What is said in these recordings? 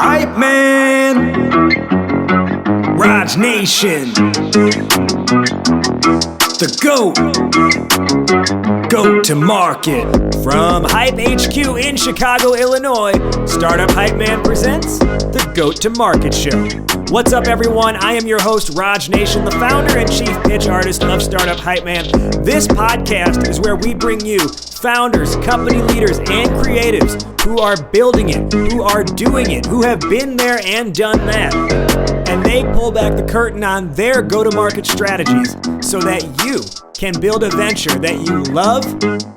Hype Man, Raj Nation, the GOAT to market. From Hype HQ in Chicago, Illinois, Startup Hype Man presents the GOAT to Market Show. What's up, everyone? I am your host, Raj Nation, the founder and chief pitch artist of Startup Hype Man. This podcast is where we bring you founders, company leaders, and creatives who are building it, who are doing it, who have been there and done that. And they pull back the curtain on their go-to-market strategies so that you can build a venture that you love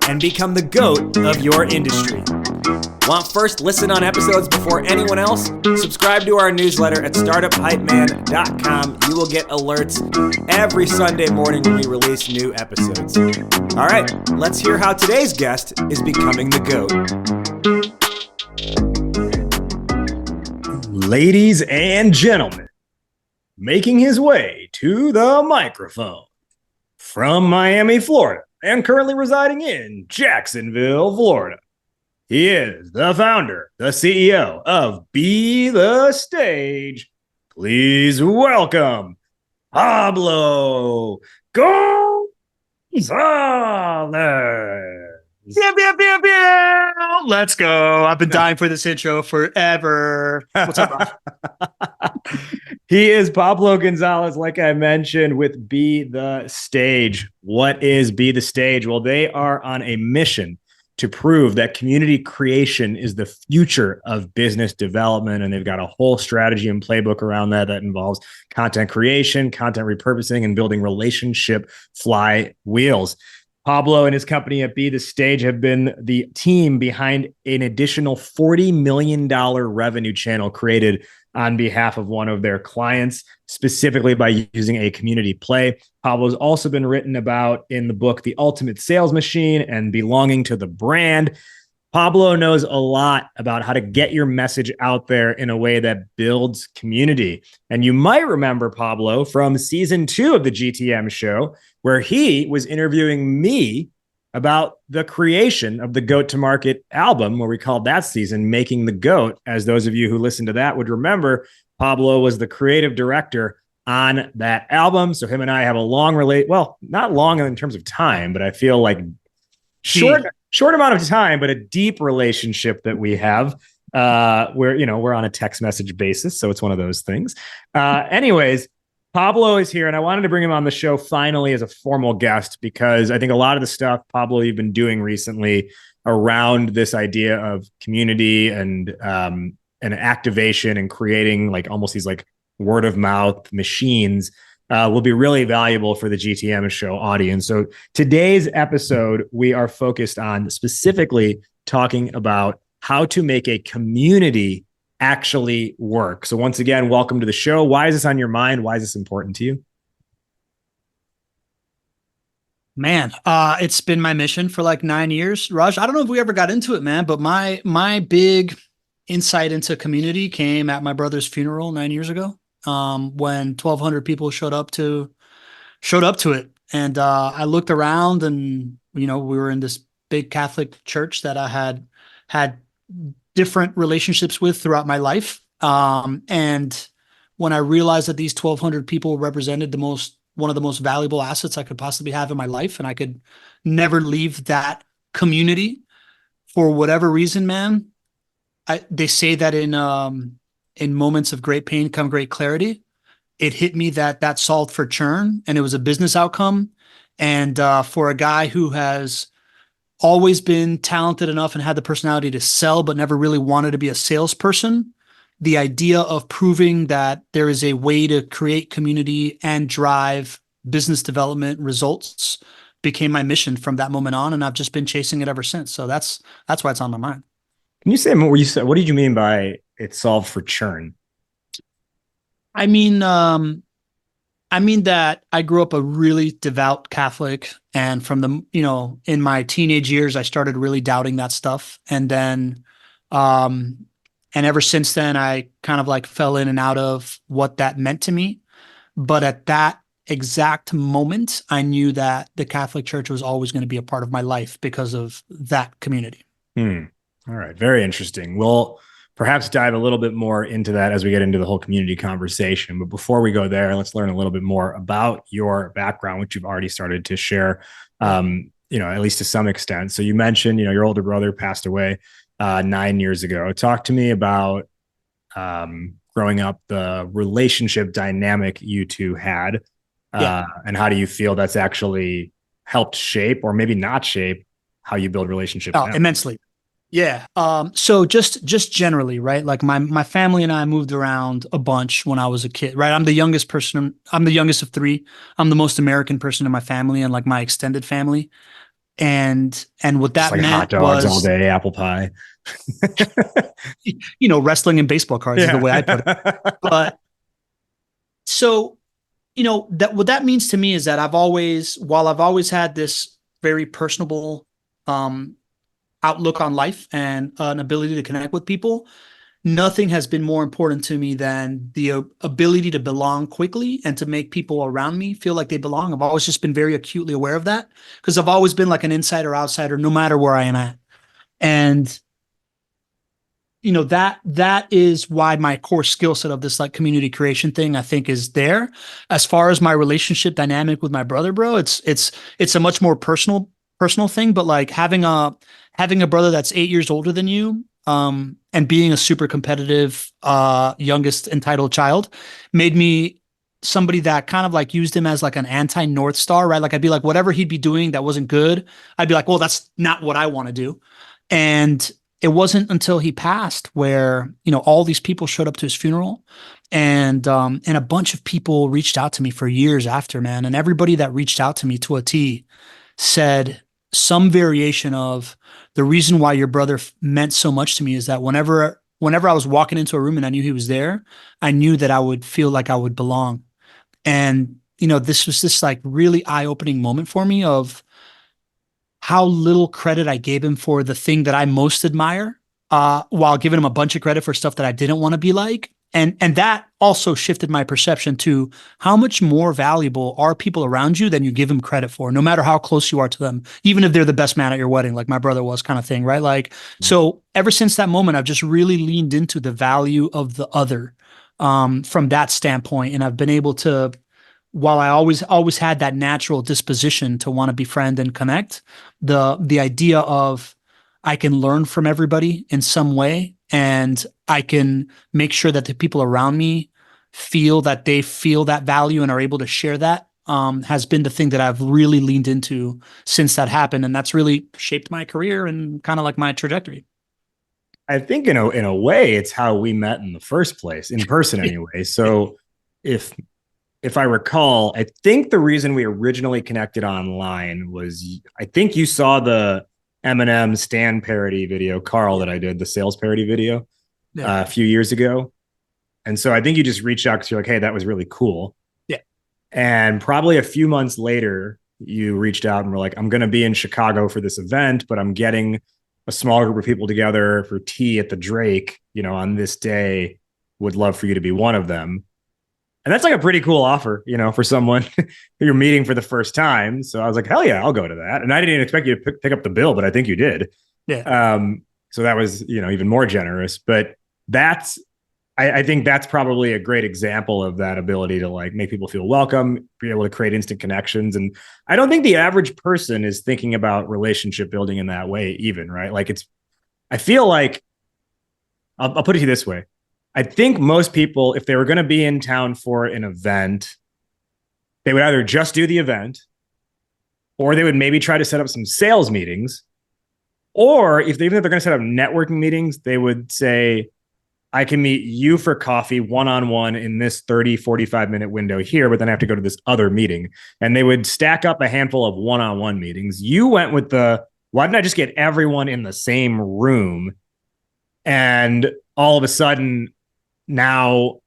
and become the GOAT of your industry. Want first listen on episodes before anyone else? Subscribe to our newsletter at startuphypeman.com. You will get alerts every Sunday morning when we release new episodes. All right, let's hear how today's guest is becoming the GOAT. Ladies and gentlemen, making his way to the microphone from Miami, Florida, and currently residing in Jacksonville, Florida. He is the founder, the CEO of Be the Stage. Please welcome Pablo Gonzalez. Let's go. I've been dying for this intro forever. What's up, Raj? He is Pablo Gonzalez, like I mentioned, with Be the Stage. What is Be the Stage? Well, they are on a mission to prove that community creation is the future of business development. And they've got a whole strategy and playbook around that involves content creation, content repurposing, and building relationship flywheels. Pablo and his company at Be the Stage have been the team behind an additional $40 million revenue channel created on behalf of one of their clients, specifically by using a community play. Pablo's also been written about in the book, The Ultimate Sales Machine and Belonging to the Brand. Pablo knows a lot about how to get your message out there in a way that builds community. And you might remember Pablo from season 2 of the GTM show, where he was interviewing me about the creation of the GOAT to Market album, where we called that season Making the GOAT. As those of you who listened to that would remember, Pablo was the creative director on that album. So him and I have a long well, not long in terms of time, but I feel like short amount of time, but a deep relationship that we have where, we're on a text message basis. So it's one of those things. Anyways, Pablo is here, and I wanted to bring him on the show finally as a formal guest because I think a lot of the stuff, Pablo, you've been doing recently around this idea of community and activation and creating like almost these like word of mouth machines will be really valuable for the GTM show audience. So today's episode, we are focused on specifically talking about how to make a community actually work. So once again, welcome to the show. Why is this on your mind? Why is this important to you? Man, it's been my mission for like 9 years. Raj, I don't know if we ever got into it, man, but my big insight into community came at my brother's funeral 9 years ago, when 1,200 people showed up to it. And I looked around and, we were in this big Catholic church that I had different relationships with throughout my life. And when I realized that these 1,200 people represented one of the most valuable assets I could possibly have in my life, and I could never leave that community for whatever reason, man. They say that in moments of great pain come great clarity. It hit me that solved for churn, and it was a business outcome. And for a guy who has always been talented enough and had the personality to sell, but never really wanted to be a salesperson, the idea of proving that there is a way to create community and drive business development results became my mission from that moment on. And I've just been chasing it ever since. So that's why it's on my mind. Can you say more? What did you mean by it solved for churn? I mean that I grew up a really devout Catholic, and from the, in my teenage years, I started really doubting that stuff. And then, and ever since then, I kind of like fell in and out of what that meant to me. But at that exact moment, I knew that the Catholic Church was always going to be a part of my life because of that community. All right. Very interesting. Well, perhaps dive a little bit more into that as we get into the whole community conversation. But before we go there, let's learn a little bit more about your background, which you've already started to share, Yeah. at least to some extent. So you mentioned, your older brother passed away 9 years ago. Talk to me about growing up, the relationship dynamic you two had, Yeah. and how do you feel that's actually helped shape or maybe not shape how you build relationships Oh, now? immensely. Yeah. So just generally, right? Like my family and I moved around a bunch when I was a kid, right? I'm the youngest person. I'm the youngest of three. I'm the most American person in my family and like my extended family. And what Just that like hot meant dogs all was, day, apple pie. wrestling and baseball cards is the Yeah. way I put it. But so, that what that means to me is that while I've always had this very personable um outlook on life and an ability to connect with people, nothing has been more important to me than the ability to belong quickly and to make people around me feel like they belong. I've always just been very acutely aware of that because I've always been like an insider outsider, no matter where I am at. And that is why my core skill set of this like community creation thing I think is there. As far as my relationship dynamic with my brother, bro, it's a much more personal thing. But like having a brother that's 8 years older than you, and being a super competitive youngest entitled child made me somebody that kind of like used him as like an anti North Star, right? Like I'd be like, whatever he'd be doing that wasn't good, I'd be like, well, that's not what I want to do. And it wasn't until he passed where, all these people showed up to his funeral, and a bunch of people reached out to me for years after, man. And everybody that reached out to me to a T said some variation of, the reason why your brother meant so much to me is that whenever I was walking into a room and I knew he was there, I knew that I would feel like I would belong. And, this was this like really eye-opening moment for me of how little credit I gave him for the thing that I most admire, while giving him a bunch of credit for stuff that I didn't want to be like. And that also shifted my perception to how much more valuable are people around you than you give them credit for, no matter how close you are to them, even if they're the best man at your wedding, like my brother was, kind of thing, right? Like, so ever since that moment, I've just really leaned into the value of the other, from that standpoint. And I've been able to, while I always had that natural disposition to want to befriend and connect, the idea of I can learn from everybody in some way, and I can make sure that the people around me feel that they feel that value and are able to share that, has been the thing that I've really leaned into since that happened, and that's really shaped my career and kind of like my trajectory. I think in a way it's how we met in the first place, in person anyway. So if if I recall, I think the reason we originally connected online was I think you saw the Eminem Stan parody video, Carl, Yeah, that I did, the sales parody video yeah, a few years ago. And so I think you just reached out because you're like, hey, that was really cool. yeah. And probably a few months later, you reached out and were like, I'm going to be in Chicago for this event, but I'm getting a small group of people together for tea at the Drake, on this day. Would love for you to be one of them. And that's like a pretty cool offer, for someone who you're meeting for the first time. So I was like, hell yeah, I'll go to that. And I didn't even expect you to pick up the bill, but I think you did. Yeah. So that was, even more generous. But that's, I think that's probably a great example of that ability to like make people feel welcome, be able to create instant connections. And I don't think the average person is thinking about relationship building in that way, even, right? Like I feel like, I'll put it to you this way. I think most people, if they were going to be in town for an event, they would either just do the event, or they would maybe try to set up some sales meetings, or even if they're going to set up networking meetings, they would say, I can meet you for coffee one-on-one in this 30-45 minute window here, but then I have to go to this other meeting. And they would stack up a handful of one-on-one meetings. You went with why didn't I just get everyone in the same room? And all of a sudden, now,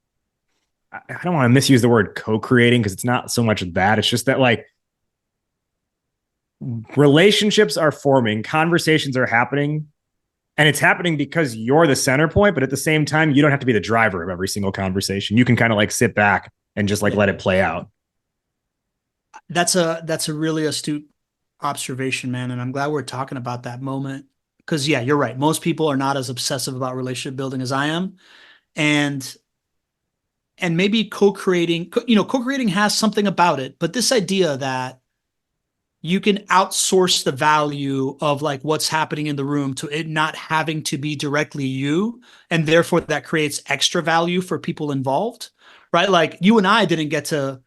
I don't want to misuse the word co-creating because it's not so much that. It's just that like relationships are forming, conversations are happening, and it's happening because you're the center point. But at the same time, you don't have to be the driver of every single conversation. You can kind of like sit back and just like let it play out. That's a really astute observation, man. And I'm glad we're talking about that moment Because yeah, you're right. Most people are not as obsessive about relationship building as I am. And maybe co-creating, co-creating has something about it, but this idea that you can outsource the value of like what's happening in the room to it not having to be directly you, and therefore that creates extra value for people involved, right? Like you and I didn't get to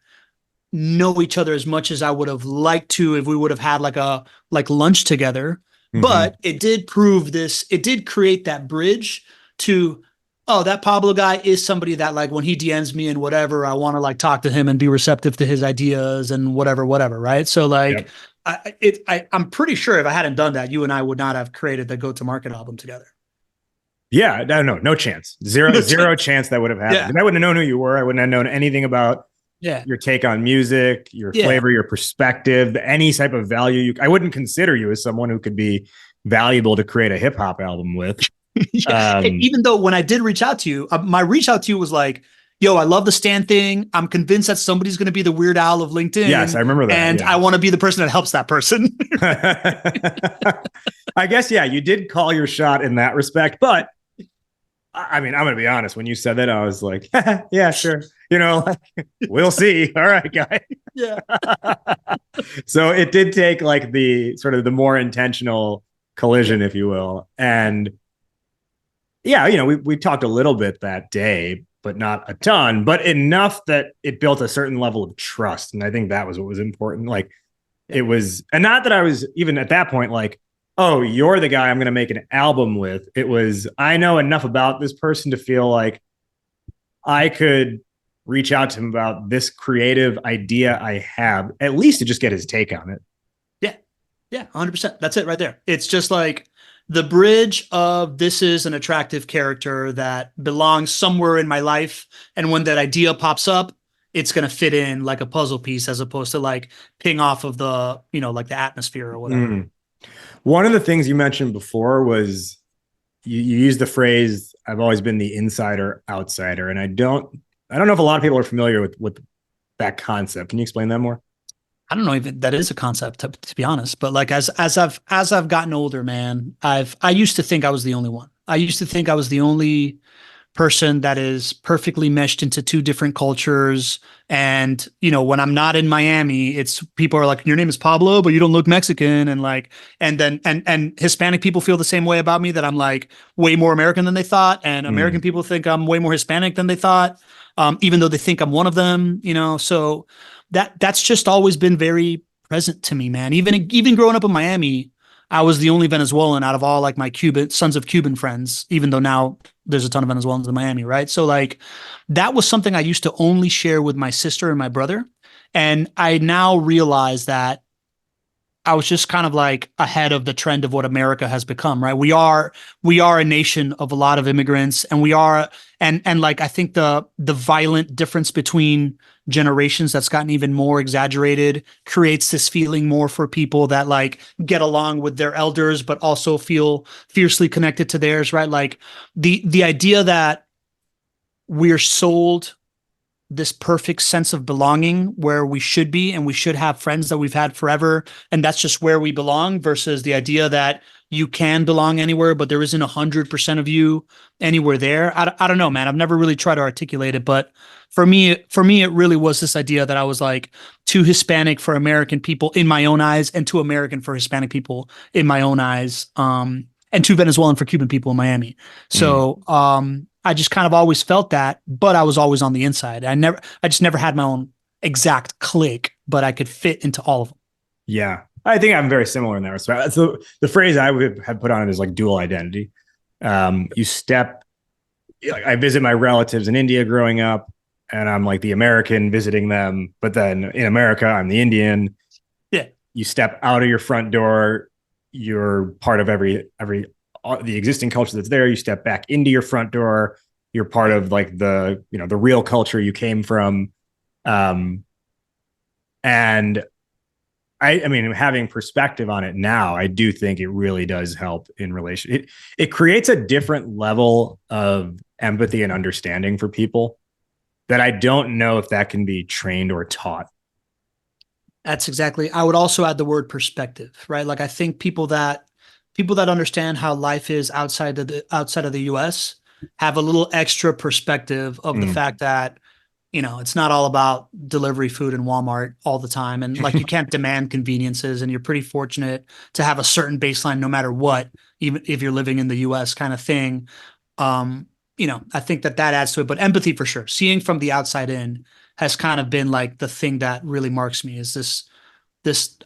know each other as much as I would have liked to if we would have had like lunch together. Mm-hmm. But it did create that bridge to, oh, that Pablo guy is somebody that like when he DMs me and whatever, I want to like talk to him and be receptive to his ideas and whatever, right? So like Yep. I'm pretty sure if I hadn't done that, you and I would not have created the go-to-market album together. Yeah, no chance. Zero chance that would have happened. Yeah. I wouldn't have known who you were. I wouldn't have known anything about Yeah. your take on music, your Yeah. flavor, your perspective, any type of value. I wouldn't consider you as someone who could be valuable to create a hip hop album with. Yeah. Even though when I did reach out to you, my reach out to you was like, yo, I love the stand thing. I'm convinced that somebody's going to be the Weird Al of LinkedIn. Yes, I remember that. And yeah. I want to be the person that helps that person. I guess, yeah, you did call your shot in that respect. But I mean, I'm going to be honest. When you said that, I was like, yeah, sure. We'll see. All right, guy. Yeah. So it did take like the sort of the more intentional collision, if you will. And yeah, we talked a little bit that day, but not a ton, but enough that it built a certain level of trust. And I think that was what was important. Like it was, and not that I was even at that point like, oh, you're the guy I'm going to make an album with. It was, I know enough about this person to feel like I could reach out to him about this creative idea I have, at least to just get his take on it. Yeah. Yeah. 100%. That's it right there. It's just like the bridge of this is an attractive character that belongs somewhere in my life. And when that idea pops up, it's going to fit in like a puzzle piece as opposed to like ping off of the, like the atmosphere or whatever. Mm. One of the things you mentioned before was you used the phrase, I've always been the insider outsider. And I don't know if a lot of people are familiar with that concept. Can you explain that more? I don't know if that is a concept to be honest, but like as I've gotten older, man, I used to think I was the only one. I used to think I was the only person that is perfectly meshed into two different cultures. And, when I'm not in Miami, it's people are like, your name is Pablo, but you don't look Mexican. And like, and then, and Hispanic people feel the same way about me, that I'm like way more American than they thought. And American people think I'm way more Hispanic than they thought. Even though they think I'm one of them, so that's just always been very present to me, man. Even growing up in Miami, I was the only Venezuelan out of all like my sons of Cuban friends, even though now there's a ton of Venezuelans in Miami, right? So like that was something I used to only share with my sister and my brother. And I now realize that I was just kind of like ahead of the trend of what America has become, right? We are a nation of a lot of immigrants, and we are, and like I think the violent difference between generations that's gotten even more exaggerated creates this feeling more for people that like get along with their elders, but also feel fiercely connected to theirs, right? Like the idea that we're sold this perfect sense of belonging where we should be and we should have friends that we've had forever, and that's just where we belong, versus the idea that you can belong anywhere but there isn't 100% of you anywhere there. I don't know, man. I've never really tried to articulate it, but for me it really was this idea that I was like too Hispanic for American people in my own eyes, and too American for Hispanic people in my own eyes, and too Venezuelan for Cuban people in Miami. So I just kind of always felt that, but I was always on the inside. I just never had my own exact clique, but I could fit into all of them. Yeah. I think I'm very similar in that respect. So the phrase I would have put on it is like dual identity. I visit my relatives in India growing up, and I'm like the American visiting them. But then in America, I'm the Indian. Yeah. You step out of your front door, you're part of the existing culture that's there. You step back into your front door, you're part of like the real culture you came from. And I mean, having perspective on it now, I do think it really does help in relation. It creates a different level of empathy and understanding for people that I don't know if that can be trained or taught. That's exactly. I would also add the word perspective, right? Like I think people that people that understand how life is outside of the US have a little extra perspective of the fact that, it's not all about delivery food in Walmart all the time. And like, you can't demand conveniences, and you're pretty fortunate to have a certain baseline no matter what, even if you're living in the US kind of thing. I think that adds to it, but empathy for sure. Seeing from the outside in has kind of been like the thing that really marks me, is this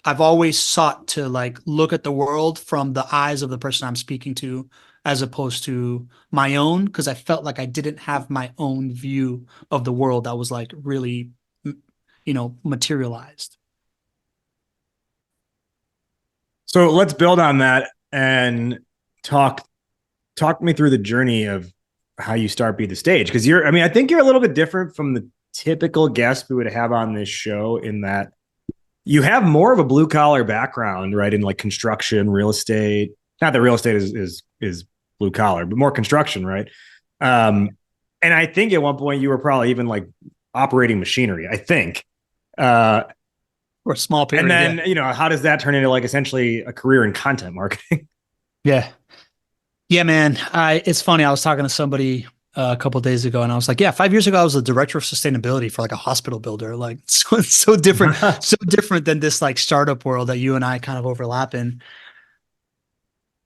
I've always sought to like look at the world from the eyes of the person I'm speaking to, as opposed to my own, because I felt like I didn't have my own view of the world that was like really, materialized. So let's build on that and talk me through the journey of how you start Be the Stage. Because I think you're a little bit different from the typical guest we would have on this show, in that you have more of a blue collar background, right? In like construction, real estate. Not that real estate is blue collar, but more construction, right? And I think at one point you were probably even like operating machinery, I think. Or a small period. And then, how does that turn into like essentially a career in content marketing? Yeah. Yeah, man. It's funny. I was talking to somebody a couple of days ago, and I was like, yeah, 5 years ago, I was the director of sustainability for like a hospital builder. Like, so different, so different than this like startup world that you and I kind of overlap in.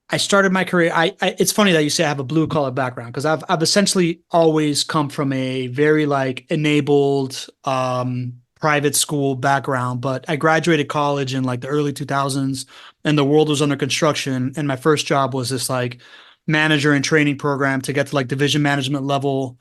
I started my career. It's funny that you say I have a blue collar background, because I've essentially always come from a very like enabled, private school background, but I graduated college in like the early 2000s, and the world was under construction. And my first job was this like manager and training program to get to like division management level,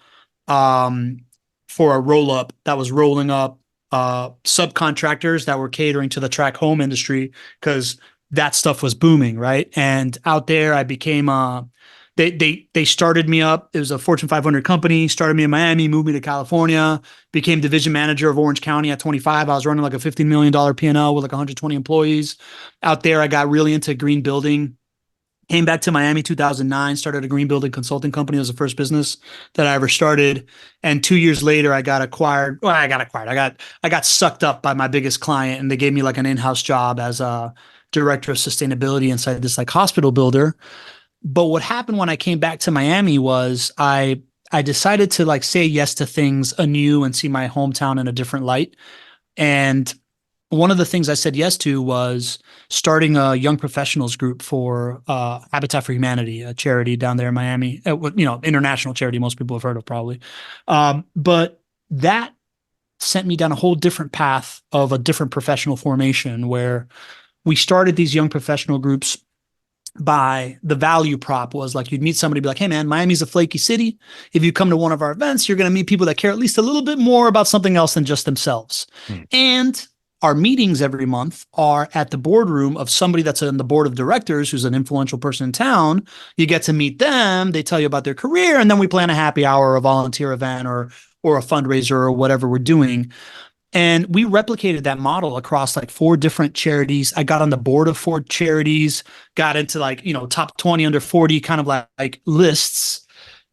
for a roll up that was rolling up subcontractors that were catering to the track home industry, because that stuff was booming, right? And out there, I became they started me up. It was a Fortune 500 company, started me in Miami, moved me to California, became division manager of Orange County at 25. I was running like a $15 million P&L with like 120 employees. Out there, I got really into green building. Came back to Miami 2009, started a green building consulting company. It was the first business that I ever started. And 2 years later, I got acquired. Well, I got sucked up by my biggest client, and they gave me like an in-house job as a director of sustainability inside this like hospital builder. But what happened when I came back to Miami was I decided to like say yes to things anew and see my hometown in a different light. And one of the things I said yes to was starting a young professionals group for Habitat for Humanity, a charity down there in Miami, international charity most people have heard of probably. But that sent me down a whole different path of a different professional formation, where we started these young professional groups by the value prop was like, you'd meet somebody, be like, hey man, Miami's a flaky city. If you come to one of our events, you're going to meet people that care at least a little bit more about something else than just themselves. And our meetings every month are at the boardroom of somebody that's on the board of directors, who's an influential person in town. You get to meet them. They tell you about their career. And then we plan a happy hour or a volunteer event or a fundraiser or whatever we're doing. And we replicated that model across like 4 different charities. I got on the board of 4 charities, got into like, top 20 under 40 kind of like lists.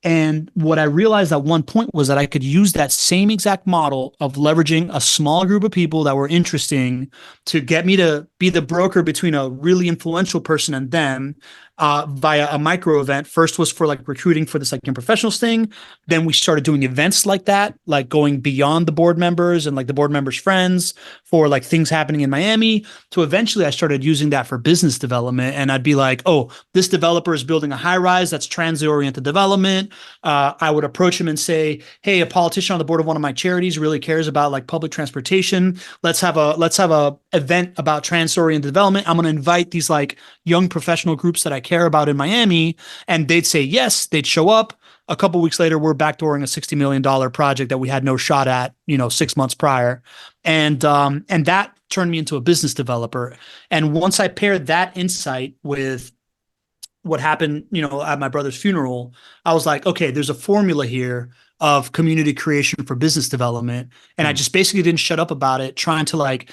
And what I realized at one point was that I could use that same exact model of leveraging a small group of people that were interesting to get me to be the broker between a really influential person and them, via a micro event. First was for like recruiting for this like young professionals thing. Then we started doing events like that, like going beyond the board members and like the board members' friends for like things happening in Miami. To eventually I started using that for business development. And I'd be like, oh, this developer is building a high rise that's transit-oriented development. I would approach him and say, hey, a politician on the board of one of my charities really cares about like public transportation. Let's have a event about transit-oriented development. I'm going to invite these like young professional groups that I care about in Miami. And they'd say yes, they'd show up. A couple of weeks later, we're backdooring a $60 million project that we had no shot at, 6 months prior. And that turned me into a business developer. And once I paired that insight with what happened, at my brother's funeral, I was like, okay, there's a formula here of community creation for business development. And I just basically didn't shut up about it, trying to like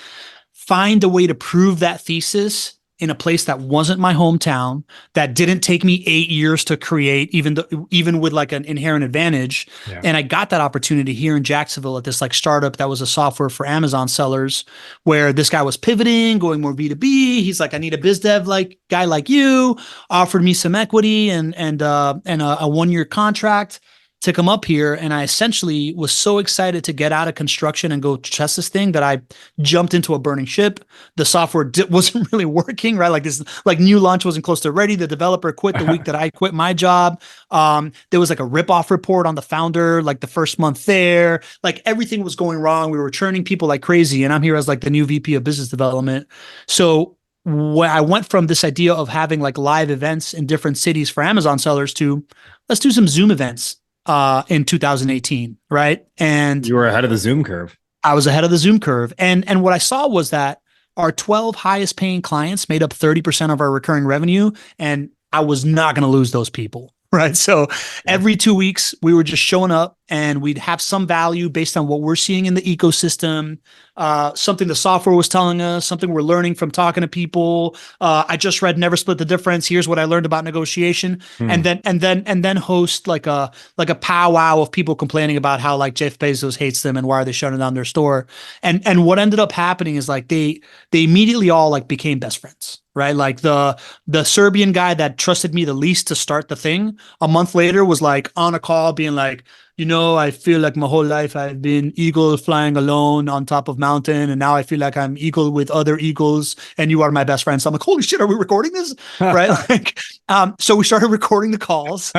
find a way to prove that thesis in a place that wasn't my hometown, that didn't take me 8 years to create, even with like an inherent advantage. Yeah. And I got that opportunity here in Jacksonville at this like startup that was a software for Amazon sellers, where this guy was pivoting, going more B2B. He's like, I need a biz dev like guy like you. Offered me some equity and a 1 year contract to come up here. And I essentially was so excited to get out of construction and go test this thing that I jumped into a burning ship. The software wasn't really working, right? Like this, like new launch wasn't close to ready. The developer quit the week that I quit my job. There was like a rip-off report on the founder, like the first month there, like everything was going wrong. We were churning people like crazy. And I'm here as like the new VP of business development. So when I went from this idea of having like live events in different cities for Amazon sellers to let's do some Zoom events in 2018, right? And You were ahead of the Zoom curve. I was ahead of the Zoom curve. And what I saw was that our 12 highest paying clients made up 30% of our recurring revenue. And I was not going to lose those people. Right. So every 2 weeks, we were just showing up and we'd have some value based on what we're seeing in the ecosystem, something the software was telling us, something we're learning from talking to people. I just read Never Split the Difference. Here's what I learned about negotiation. And then host like a powwow of people complaining about how like Jeff Bezos hates them and why are they shutting down their store. And what ended up happening is like they immediately all like became best friends. Right. Like the Serbian guy that trusted me the least to start the thing a month later was like on a call being like, I feel like my whole life I've been eagle flying alone on top of mountain. And now I feel like I'm eagle with other eagles and you are my best friend. So I'm like, holy shit, are we recording this? Right. Like, so we started recording the calls.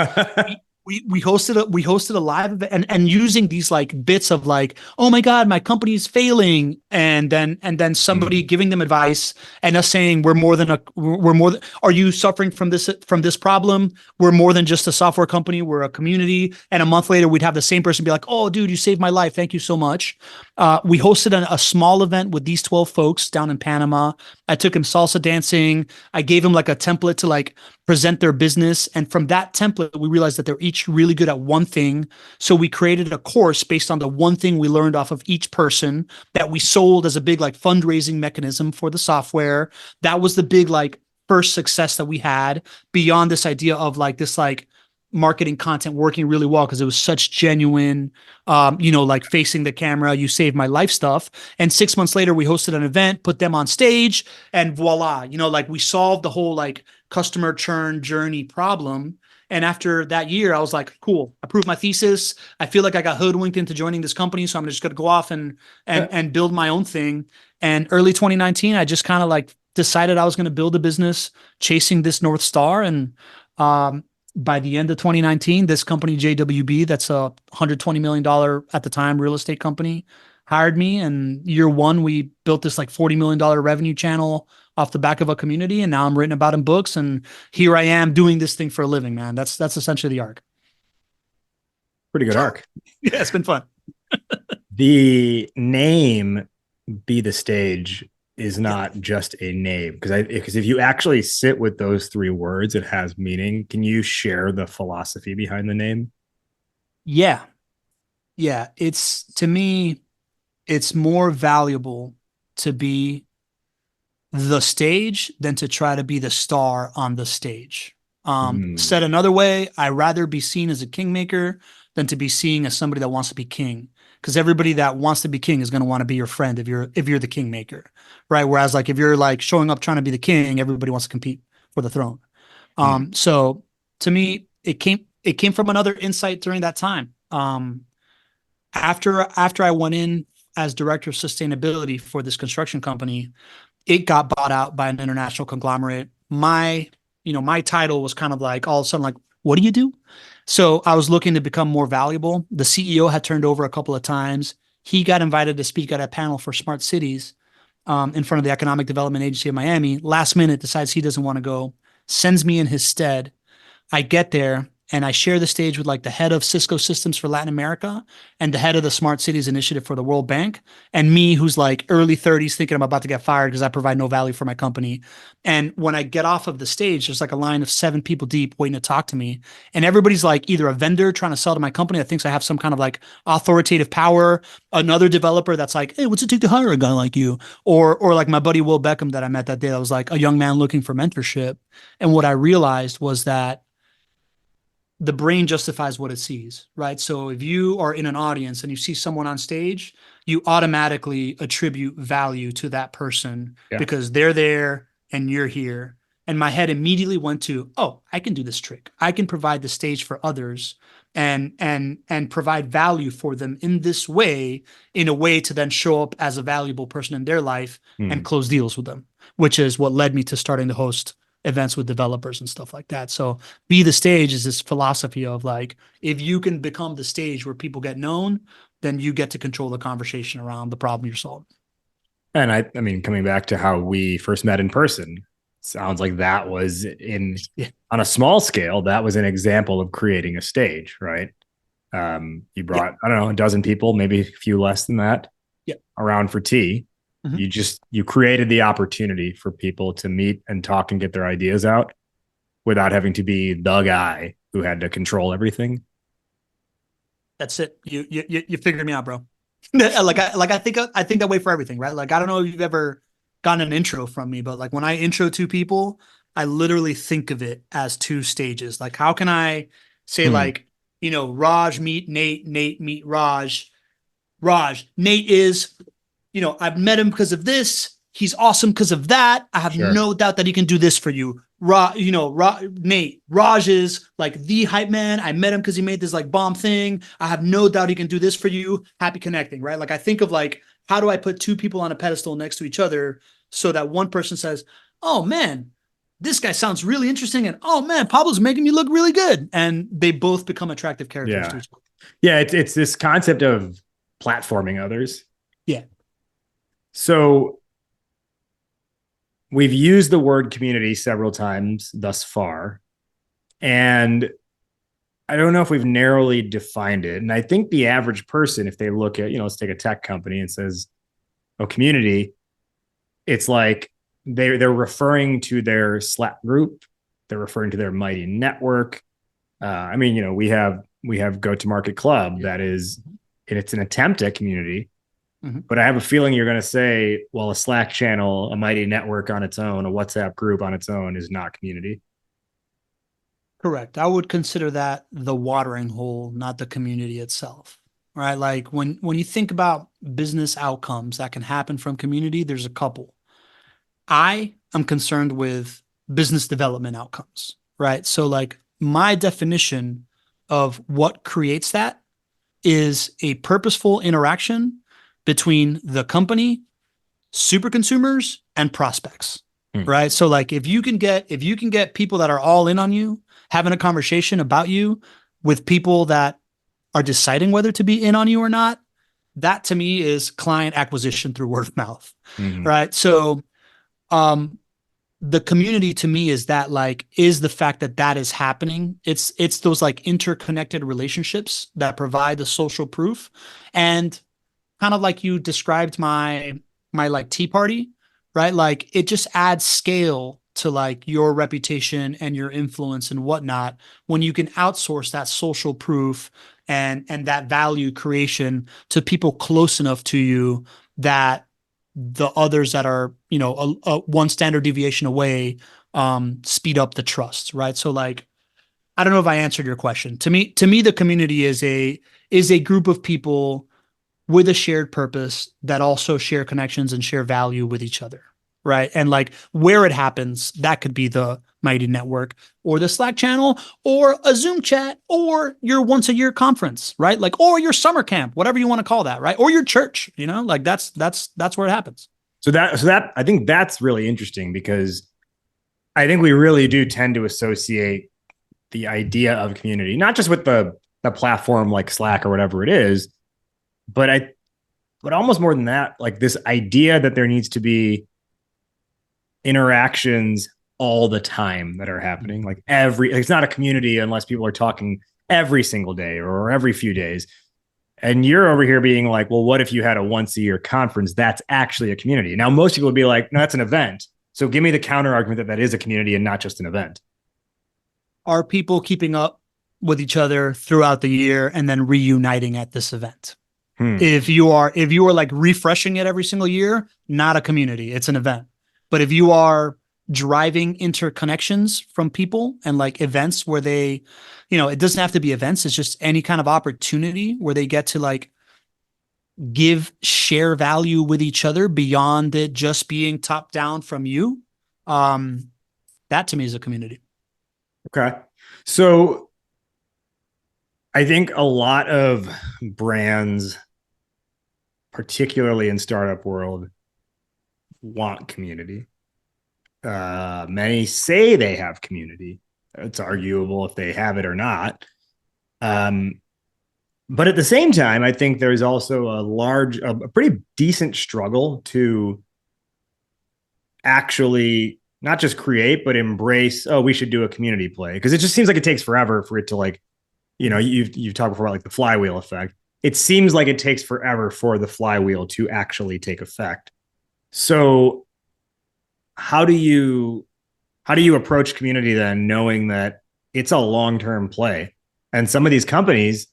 We hosted a live event and using these like bits of like, oh my God, my company is failing. And then somebody giving them advice and us saying, are you suffering from this problem? We're more than just a software company. We're a community. And a month later, we'd have the same person be like, oh dude, you saved my life. Thank you so much. We hosted a small event with these 12 folks down in Panama. I took him salsa dancing. I gave him like a template to like present their business. And from that template, we realized that they're each really good at one thing. So we created a course based on the one thing we learned off of each person that we sold as a big like fundraising mechanism for the software. That was the big like first success that we had beyond this idea of like this like marketing content working really well because it was such genuine, like facing the camera, you saved my life stuff. And 6 months later, we hosted an event, put them on stage, and voila, like we solved the whole like customer churn journey problem. And after that year, I was like, cool, I proved my thesis. I feel like I got hoodwinked into joining this company. So I'm just going to go off and build my own thing. And early 2019, I just kind of like decided I was going to build a business chasing this North Star. And by the end of 2019, this company, JWB, that's a $120 million at the time real estate company, hired me. And year one, we built this like $40 million revenue channel off the back of a community. And now I'm written about in books. And here I am doing this thing for a living, man. That's essentially the arc. Pretty good arc. Yeah, it's been fun. The name Be the Stage is not just a name because if you actually sit with those three words, it has meaning. Can you share the philosophy behind the name? Yeah. To me, it's more valuable to be the stage than to try to be the star on the stage. Said another way, I'd rather be seen as a kingmaker than to be seen as somebody that wants to be king. Because everybody that wants to be king is going to want to be your friend if you're the kingmaker, right? Whereas like if you're like showing up trying to be the king, everybody wants to compete for the throne. So to me, it came from another insight during that time. After I went in as director of sustainability for this construction company, it got bought out by an international conglomerate. My title was kind of like all of a sudden like, what do you do? So I was looking to become more valuable. The CEO had turned over a couple of times. He got invited to speak at a panel for smart cities in front of the Economic Development Agency of Miami. Last minute decides he doesn't want to go, sends me in his stead. I get there and I share the stage with like the head of Cisco Systems for Latin America and the head of the Smart Cities Initiative for the World Bank, and me, who's like early 30s, thinking I'm about to get fired because I provide no value for my company. And when I get off of the stage, there's like a line of 7 people deep waiting to talk to me. And everybody's like either a vendor trying to sell to my company that thinks I have some kind of like authoritative power, another developer that's like, hey, what's it take to hire a guy like you? Or like my buddy Will Beckham that I met that day that was like a young man looking for mentorship. And what I realized was that the brain justifies what it sees, right? So if you are in an audience and you see someone on stage, you automatically attribute value to that person because they're there and you're here. And my head immediately went to, oh, I can do this trick. I can provide the stage for others and provide value for them in this way, in a way to then show up as a valuable person in their life and close deals with them, which is what led me to starting to host events with developers and stuff like that. So be the stage is this philosophy of like, if you can become the stage where people get known, then you get to control the conversation around the problem you're solving. And I mean, coming back to how we first met in person, sounds like that was on a small scale, that was an example of creating a stage, right? You brought, I don't know, a dozen people, maybe a few less than that around for tea. You created the opportunity for people to meet and talk and get their ideas out without having to be the guy who had to control everything. That's it. You figured me out, bro. I think that way for everything, right? Like, I don't know if you've ever gotten an intro from me, but like when I intro to people, I literally think of it as 2 stages. Like, how can I say like, Raj meet Nate, Nate meet Raj. Nate is, I've met him because of this. He's awesome because of that. I have no doubt that he can do this for you. Nate, Raj is like the hype man. I met him because he made this like bomb thing. I have no doubt he can do this for you. Happy connecting, right? Like I think of like, how do I put 2 people on a pedestal next to each other so that one person says, oh man, this guy sounds really interesting. And oh man, Pablo's making me look really good. And they both become attractive characters to each other. Yeah. It's this concept of platforming others. Yeah. So we've used the word community several times thus far, and I don't know if we've narrowly defined it. And I think the average person, if they look at, let's take a tech company and says, oh, community, it's like they're referring to their Slack group. They're referring to their mighty network. I mean, we have Go-to-Market Club that is, it's an attempt at community. But I have a feeling you're going to say, well, a Slack channel, a mighty network on its own, a WhatsApp group on its own is not community. Correct. I would consider that the watering hole, not the community itself, right? Like when you think about business outcomes that can happen from community, there's a couple. I am concerned with business development outcomes, right? So like my definition of what creates that is a purposeful interaction between the company, super consumers, and prospects, right? So like if you can get people that are all in on you, having a conversation about you with people that are deciding whether to be in on you or not, that to me is client acquisition through word of mouth, right? So the community to me is that like, is the fact that is happening. It's those like interconnected relationships that provide the social proof. And kind of like you described my like tea party, right? Like it just adds scale to like your reputation and your influence and whatnot when you can outsource that social proof and that value creation to people close enough to you that the others that are, a one standard deviation away, speed up the trust, right? So like, I don't know if I answered your question. To me, the community is a group of people with a shared purpose that also share connections and share value with each other, right? And like where it happens, that could be the mighty network or the Slack channel or a Zoom chat or your once a year conference, right? Like, or your summer camp, whatever you want to call that, right? Or your church, like that's where it happens. So that I think that's really interesting because I think we really do tend to associate the idea of community, not just with the platform like Slack or whatever it is, but almost more than that, like this idea that there needs to be interactions all the time that are happening. Like it's not a community unless people are talking every single day or every few days. And you're over here being like, well, what if you had a once a year conference? That's actually a community. Now, most people would be like, no, that's an event. So give me the counter argument that that is a community and not just an event. Are people keeping up with each other throughout the year and then reuniting at this event? If you are like refreshing it every single year, not a community, it's an event. But if you are driving interconnections from people and like events where they, it doesn't have to be events, it's just any kind of opportunity where they get to like share value with each other beyond it just being top down from you. That to me is a community. Okay. So I think a lot of brands, particularly in startup world, want community. Many say they have community. It's arguable if they have it or not. But at the same time, I think there's also a pretty decent struggle to actually not just create, but embrace, oh, we should do a community play. Because it just seems like it takes forever for it to like, you've talked before about like the flywheel effect. It seems like it takes forever for the flywheel to actually take effect. So how do you approach community then, knowing that it's a long-term play? And some of these companies,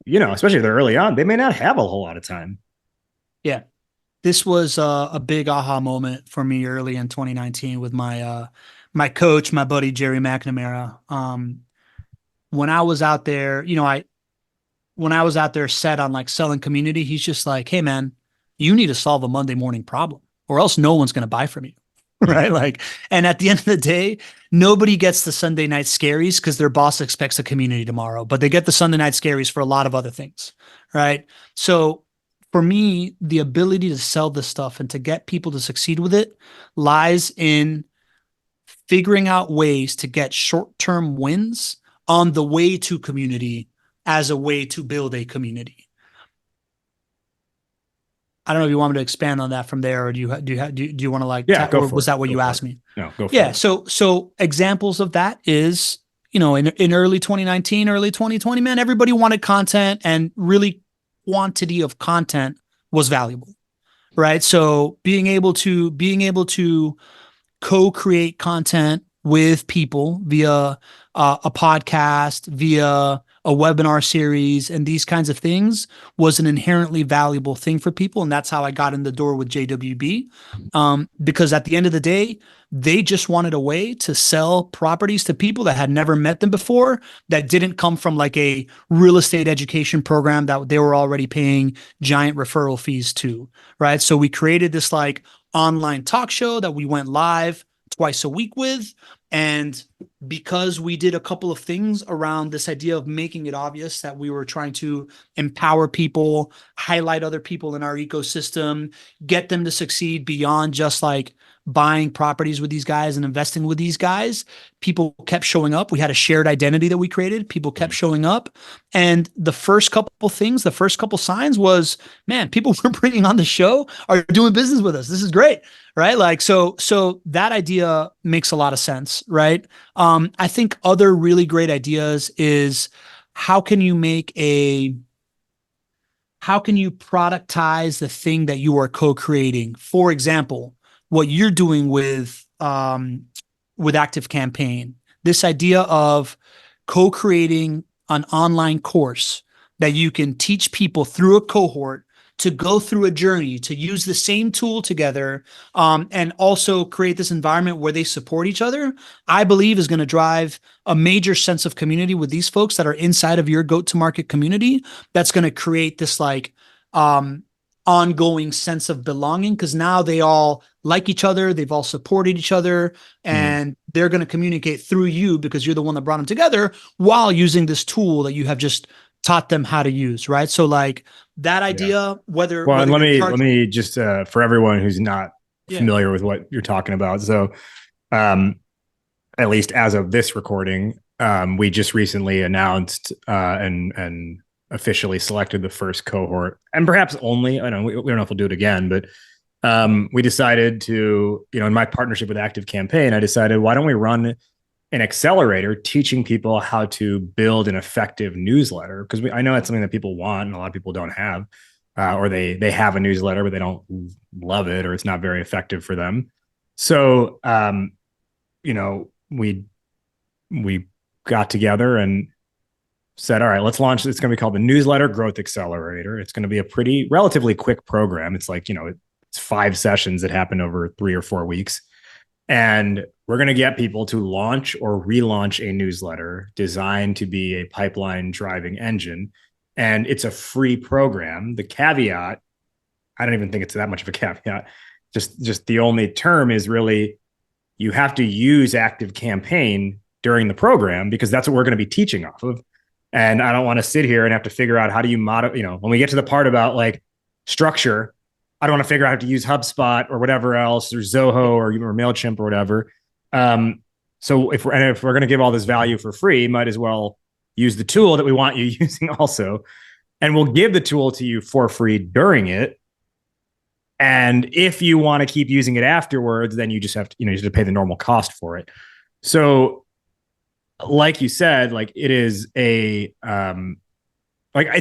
especially if they're early on, they may not have a whole lot of time. Yeah. This was a big aha moment for me early in 2019 with my coach, my buddy Jerry McNamara. When I was out there, when I was out there set on like selling community, he's just like, hey man, you need to solve a Monday morning problem or else no one's going to buy from you. Right. Like, and at the end of the day, nobody gets the Sunday night scaries because their boss expects a community tomorrow, but they get the Sunday night scaries for a lot of other things. Right. So for me, the ability to sell this stuff and to get people to succeed with it lies in figuring out ways to get short-term wins on the way to community as a way to build a community. I don't know if you want me to expand on that from there, or do you want to like, go for was it. that what you asked it. me? No, go for Yeah. it. So examples of that is, in early 2019, early 2020, man, everybody wanted content, and really quantity of content was valuable, right? So being able to co-create content with people via a podcast, via a webinar series, and these kinds of things was an inherently valuable thing for people. And that's how I got in the door with JWB. Because at the end of the day, they just wanted a way to sell properties to people that had never met them before, that didn't come from like a real estate education program that they were already paying giant referral fees to, right? So we created this like online talk show that we went live twice a week with. And because we did a couple of things around this idea of making it obvious that we were trying to empower people, highlight other people in our ecosystem, get them to succeed beyond just like buying properties with these guys and investing with these guys, people kept showing up. We had a shared identity that we created. People kept showing up. And the first couple signs was, man, people we're bringing on the show are doing business with us. This is great. Right. Like, so that idea makes a lot of sense. Right. I think other really great ideas is how can you productize the thing that you are co-creating? For example, what you're doing with Active Campaign, this idea of co-creating an online course that you can teach people through a cohort to go through a journey, to use the same tool together, and also create this environment where they support each other, I believe is going to drive a major sense of community with these folks that are inside of your go-to-market community. That's going to create this like ongoing sense of belonging, because now they all like each other, they've all supported each other, and they're going to communicate through you because you're the one that brought them together while using this tool that you have just taught them how to use, right? So like that idea, whether and let whether me just for everyone who's not familiar with what you're talking about. So at least as of this recording, we just recently announced and officially selected the first cohort, and perhaps only, I don't know, we don't know if we'll do it again, but we decided to, in my partnership with Active Campaign, I decided, why don't we run an accelerator teaching people how to build an effective newsletter? Because I know that's something that people want and a lot of people don't have, or they have a newsletter, but they don't love it, or it's not very effective for them. So, we got together and said, all right, let's launch. It's going to be called the Newsletter Growth Accelerator. It's going to be a relatively quick program. It's like, it's 5 sessions that happen over 3 or 4 weeks. And we're going to get people to launch or relaunch a newsletter designed to be a pipeline driving engine. And it's a free program. The caveat, I don't even think it's that much of a caveat. Just the only term is really, you have to use Active Campaign during the program, because that's what we're going to be teaching off of. And I don't want to sit here and have to figure out how do you modify, when we get to the part about like structure, I don't want to figure out how to use HubSpot or whatever else, or Zoho or MailChimp or whatever. So if we're going to give all this value for free, might as well use the tool that we want you using also. And we'll give the tool to you for free during it. And if you want to keep using it afterwards, then you just have to, you have to pay the normal cost for it. So like you said, like it is it's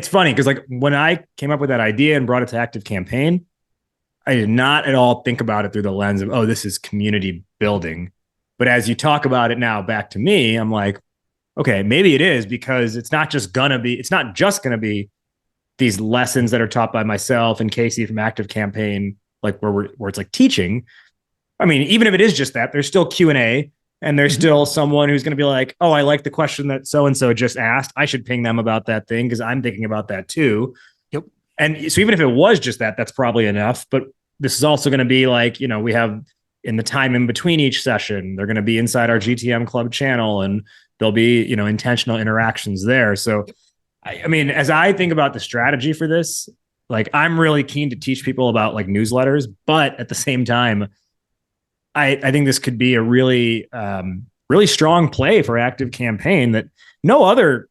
funny because like when I came up with that idea and brought it to Active Campaign, I did not at all think about it through the lens of, oh, this is community building. But as you talk about it now back to me, I'm like, okay, maybe it is, because it's not just going to be these lessons that are taught by myself and Casey from Active Campaign, like where it's like teaching. I mean, even if it is just that, there's still Q&A, and there's still someone who's going to be like, oh, I like the question that so-and-so just asked. I should ping them about that thing because I'm thinking about that too. Yep. And so even if it was just that, that's probably enough. But this is also going to be like, we have in the time in between each session, they're going to be inside our GTM club channel, and there'll be, intentional interactions there. So, I mean, as I think about the strategy for this, like I'm really keen to teach people about like newsletters, but at the same time, I think this could be a really, really strong play for Active Campaign that no other,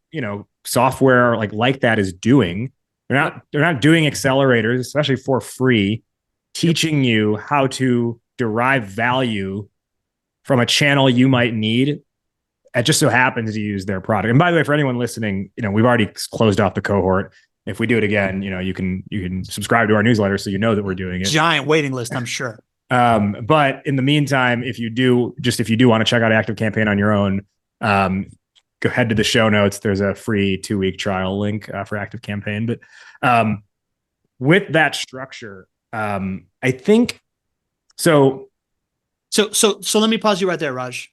software like that is doing. They're not doing accelerators, especially for free, teaching you how to derive value from a channel you might need. It just so happens to use their product. And by the way, for anyone listening, we've already closed off the cohort. If we do it again, you can subscribe to our newsletter so you know that we're doing it. Giant waiting list, I'm sure. But in the meantime, if you do want to check out Active Campaign on your own, go ahead to the show notes. There's a free 2-week trial link for Active Campaign. But with that structure, I think so. So let me pause you right there, Raj.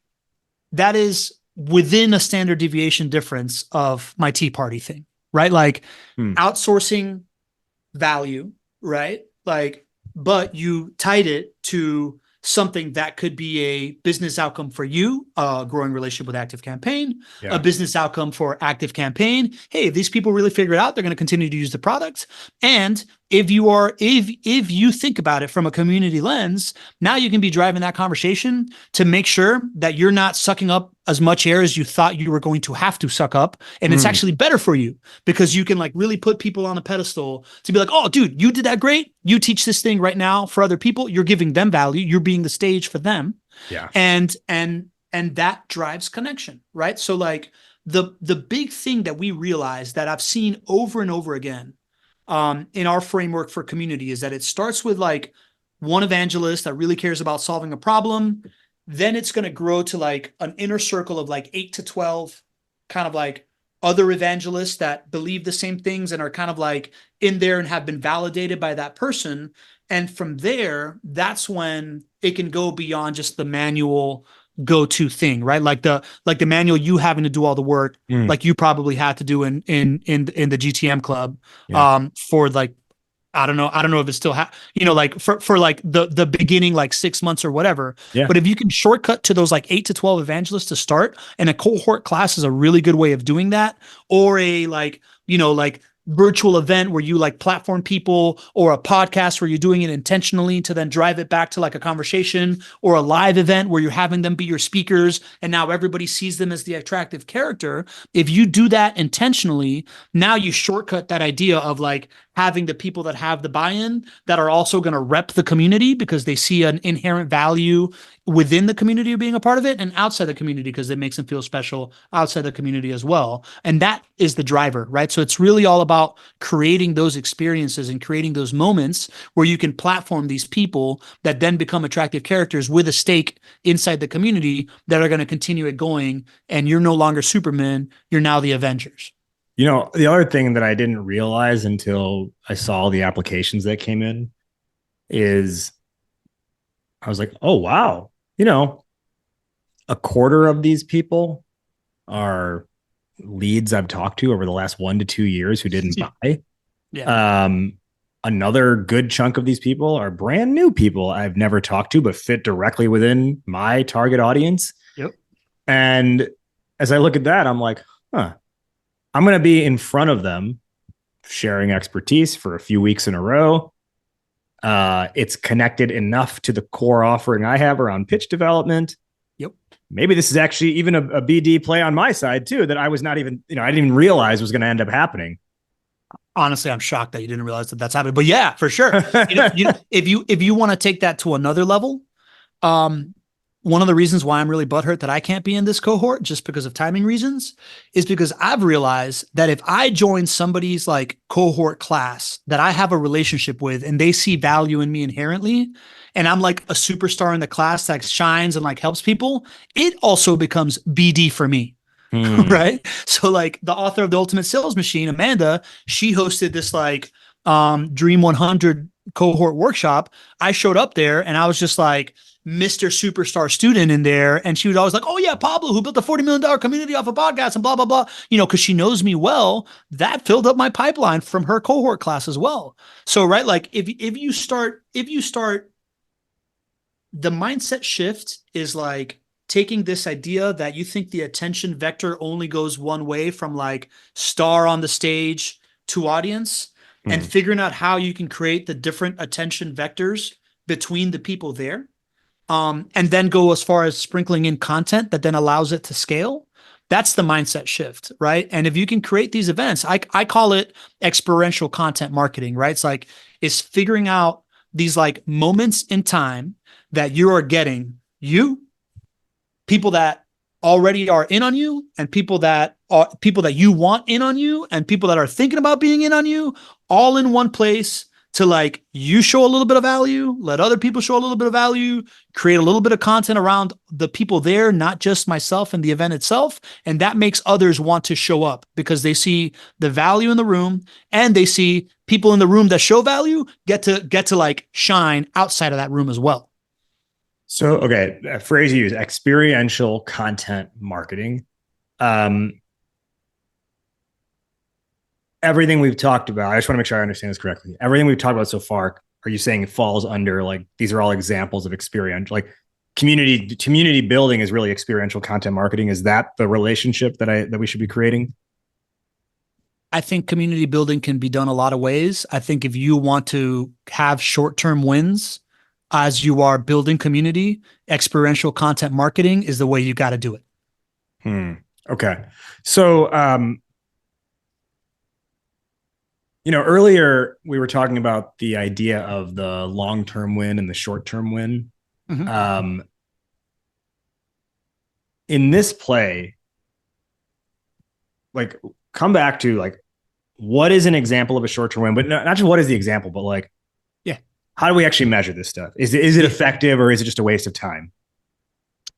That is within a standard deviation difference of my Tea Party thing, right? Like outsourcing value, right? Like, but you tied it to something that could be a business outcome for you, a growing relationship with Active Campaign, a business outcome for Active Campaign. Hey, if these people really figure it out, they're going to continue to use the product. And if you think about it from a community lens, now you can be driving that conversation to make sure that you're not sucking up as much air as you thought you were going to have to suck up. And it's actually better for you because you can like really put people on a pedestal to be like, oh, dude, you did that great. You teach this thing right now for other people. You're giving them value. You're being the stage for them. Yeah. And that drives connection, right? So like the big thing that we realize that I've seen over and over again in our framework for community is that it starts with like one evangelist that really cares about solving a problem. Then it's going to grow to like an inner circle of like 8 to 12 kind of like other evangelists that believe the same things and are kind of like in there and have been validated by that person. And from there, that's when it can go beyond just the manual go-to thing, right? Like the manual you having to do all the work, like you probably had to do in the GTM club, for like, I don't know if it's still, like for like the beginning, like 6 months or whatever. Yeah. But if you can shortcut to those like 8 to 12 evangelists to start, and a cohort class is a really good way of doing that, or a like virtual event where you like platform people, or a podcast where you're doing it intentionally to then drive it back to like a conversation, or a live event where you're having them be your speakers and now everybody sees them as the attractive character. If you do that intentionally, now you shortcut that idea of like having the people that have the buy-in that are also going to rep the community because they see an inherent value within the community of being a part of it, and outside the community because it makes them feel special outside the community as well. And that is the driver, right? So it's really all about creating those experiences and creating those moments where you can platform these people that then become attractive characters with a stake inside the community that are going to continue it going. And you're no longer Superman, you're now the Avengers. You know, the other thing that I didn't realize until I saw the applications that came in is I was like, oh, wow. You know, a quarter of these people are leads I've talked to over the last 1 to 2 years who didn't buy. Yeah. Another good chunk of these people are brand new people I've never talked to, but fit directly within my target audience. Yep. And as I look at that, I'm like, huh, I'm going to be in front of them sharing expertise for a few weeks in a row. It's connected enough to the core offering I have around pitch development. Yep. Maybe this is actually even a BD play on my side too, that I was not even, I didn't even realize was going to end up happening. Honestly, I'm shocked that you didn't realize that that's happening, but yeah, for sure. If you want to take that to another level, one of the reasons why I'm really butthurt that I can't be in this cohort just because of timing reasons is because I've realized that if I join somebody's like cohort class that I have a relationship with and they see value in me inherently, and I'm like a superstar in the class that shines and like helps people, it also becomes BD for me. Right. So like the author of The Ultimate Sales Machine, Amanda, she hosted this like Dream 100 cohort workshop. I showed up there and I was just like Mr. Superstar student in there. And she was always like, oh yeah, Pablo, who built a $40 million community off a podcast and blah, blah, blah, because she knows me well. That filled up my pipeline from her cohort class as well. So, right. Like if you start, the mindset shift is like taking this idea that you think the attention vector only goes one way from like star on the stage to audience and figuring out how you can create the different attention vectors between the people there. And then go as far as sprinkling in content that then allows it to scale. That's the mindset shift, right? And if you can create these events, I call it experiential content marketing, right? It's figuring out these like moments in time that you are getting people that already are in on you, and people that you want in on you, and people that are thinking about being in on you, all in one place to like you show a little bit of value, let other people show a little bit of value, create a little bit of content around the people there, not just myself and the event itself. And that makes others want to show up because they see the value in the room and they see people in the room that show value get to like shine outside of that room as well. So, okay, a phrase you use, experiential content marketing. Everything we've talked about, I just want to make sure I understand this correctly. Everything we've talked about so far, are you saying it falls under like, these are all examples of experiential, like community building is really experiential content marketing? Is that the relationship that we should be creating? I think community building can be done a lot of ways. I think if you want to have short-term wins, as you are building community, experiential content marketing is the way you got to do it. Okay. So, earlier we were talking about the idea of the long-term win and the short-term win. In this play, like come back to like, what is an example of a short-term win, but not just what is the example, but like, how do we actually measure this stuff? Is it effective or is it just a waste of time?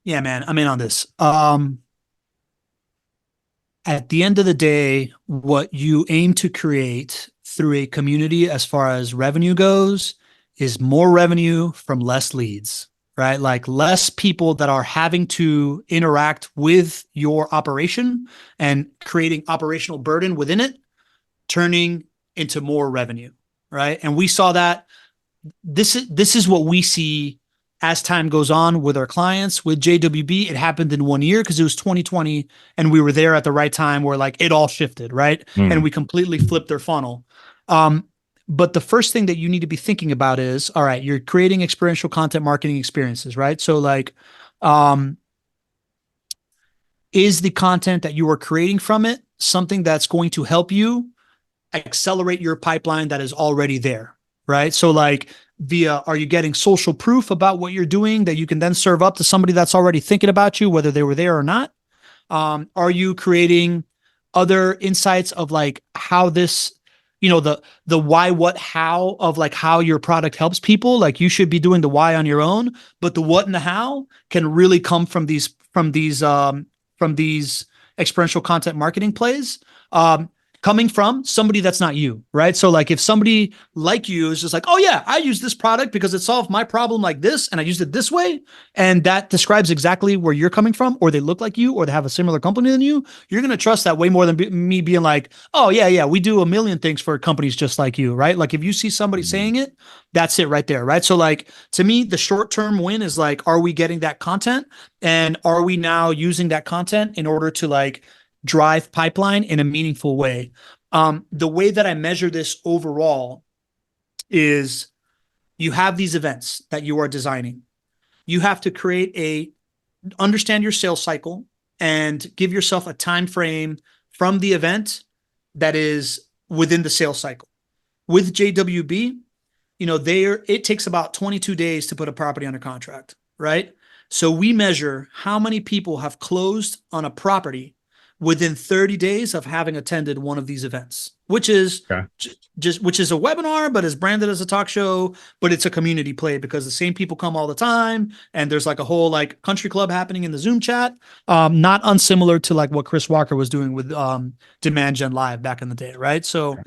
Yeah, man, I'm in on this. At the end of the day, what you aim to create through a community as far as revenue goes is more revenue from less leads, right? Like less people that are having to interact with your operation and creating operational burden within it, turning into more revenue, right? And we saw that. This is what we see as time goes on with our clients. With JWB, it happened in 1 year because it was 2020 and we were there at the right time where like it all shifted, right? And we completely flipped their funnel. But the first thing that you need to be thinking about is, all right, you're creating experiential content marketing experiences, right? So like, is the content that you are creating from it something that's going to help you accelerate your pipeline that is already there, right? So like are you getting social proof about what you're doing that you can then serve up to somebody that's already thinking about you, whether they were there or not? Are you creating other insights of like how this, the why, what, how of like how your product helps people? Like you should be doing the why on your own, but the what and the how can really come from these experiential content marketing plays. Coming from somebody that's not you, right? So like if somebody like you is just like, oh yeah, I use this product because it solved my problem like this and I used it this way, and that describes exactly where you're coming from, or they look like you, or they have a similar company than you, you're going to trust that way more than me being like, oh yeah, we do a million things for companies just like you, right? Like if you see somebody saying it, that's it right there, right? So like to me, the short-term win is like, are we getting that content, and are we now using that content in order to like drive pipeline in a meaningful way? The way that I measure this overall is you have these events that you are designing. You have to understand your sales cycle and give yourself a time frame from the event that is within the sales cycle. With JWB, it takes about 22 days to put a property under contract, right? So we measure how many people have closed on a property within 30 days of having attended one of these events, which is which is a webinar, but is branded as a talk show, but it's a community play because the same people come all the time. And there's like a whole like country club happening in the Zoom chat. Not unsimilar to like what Chris Walker was doing with Demand Gen Live back in the day. Right. So,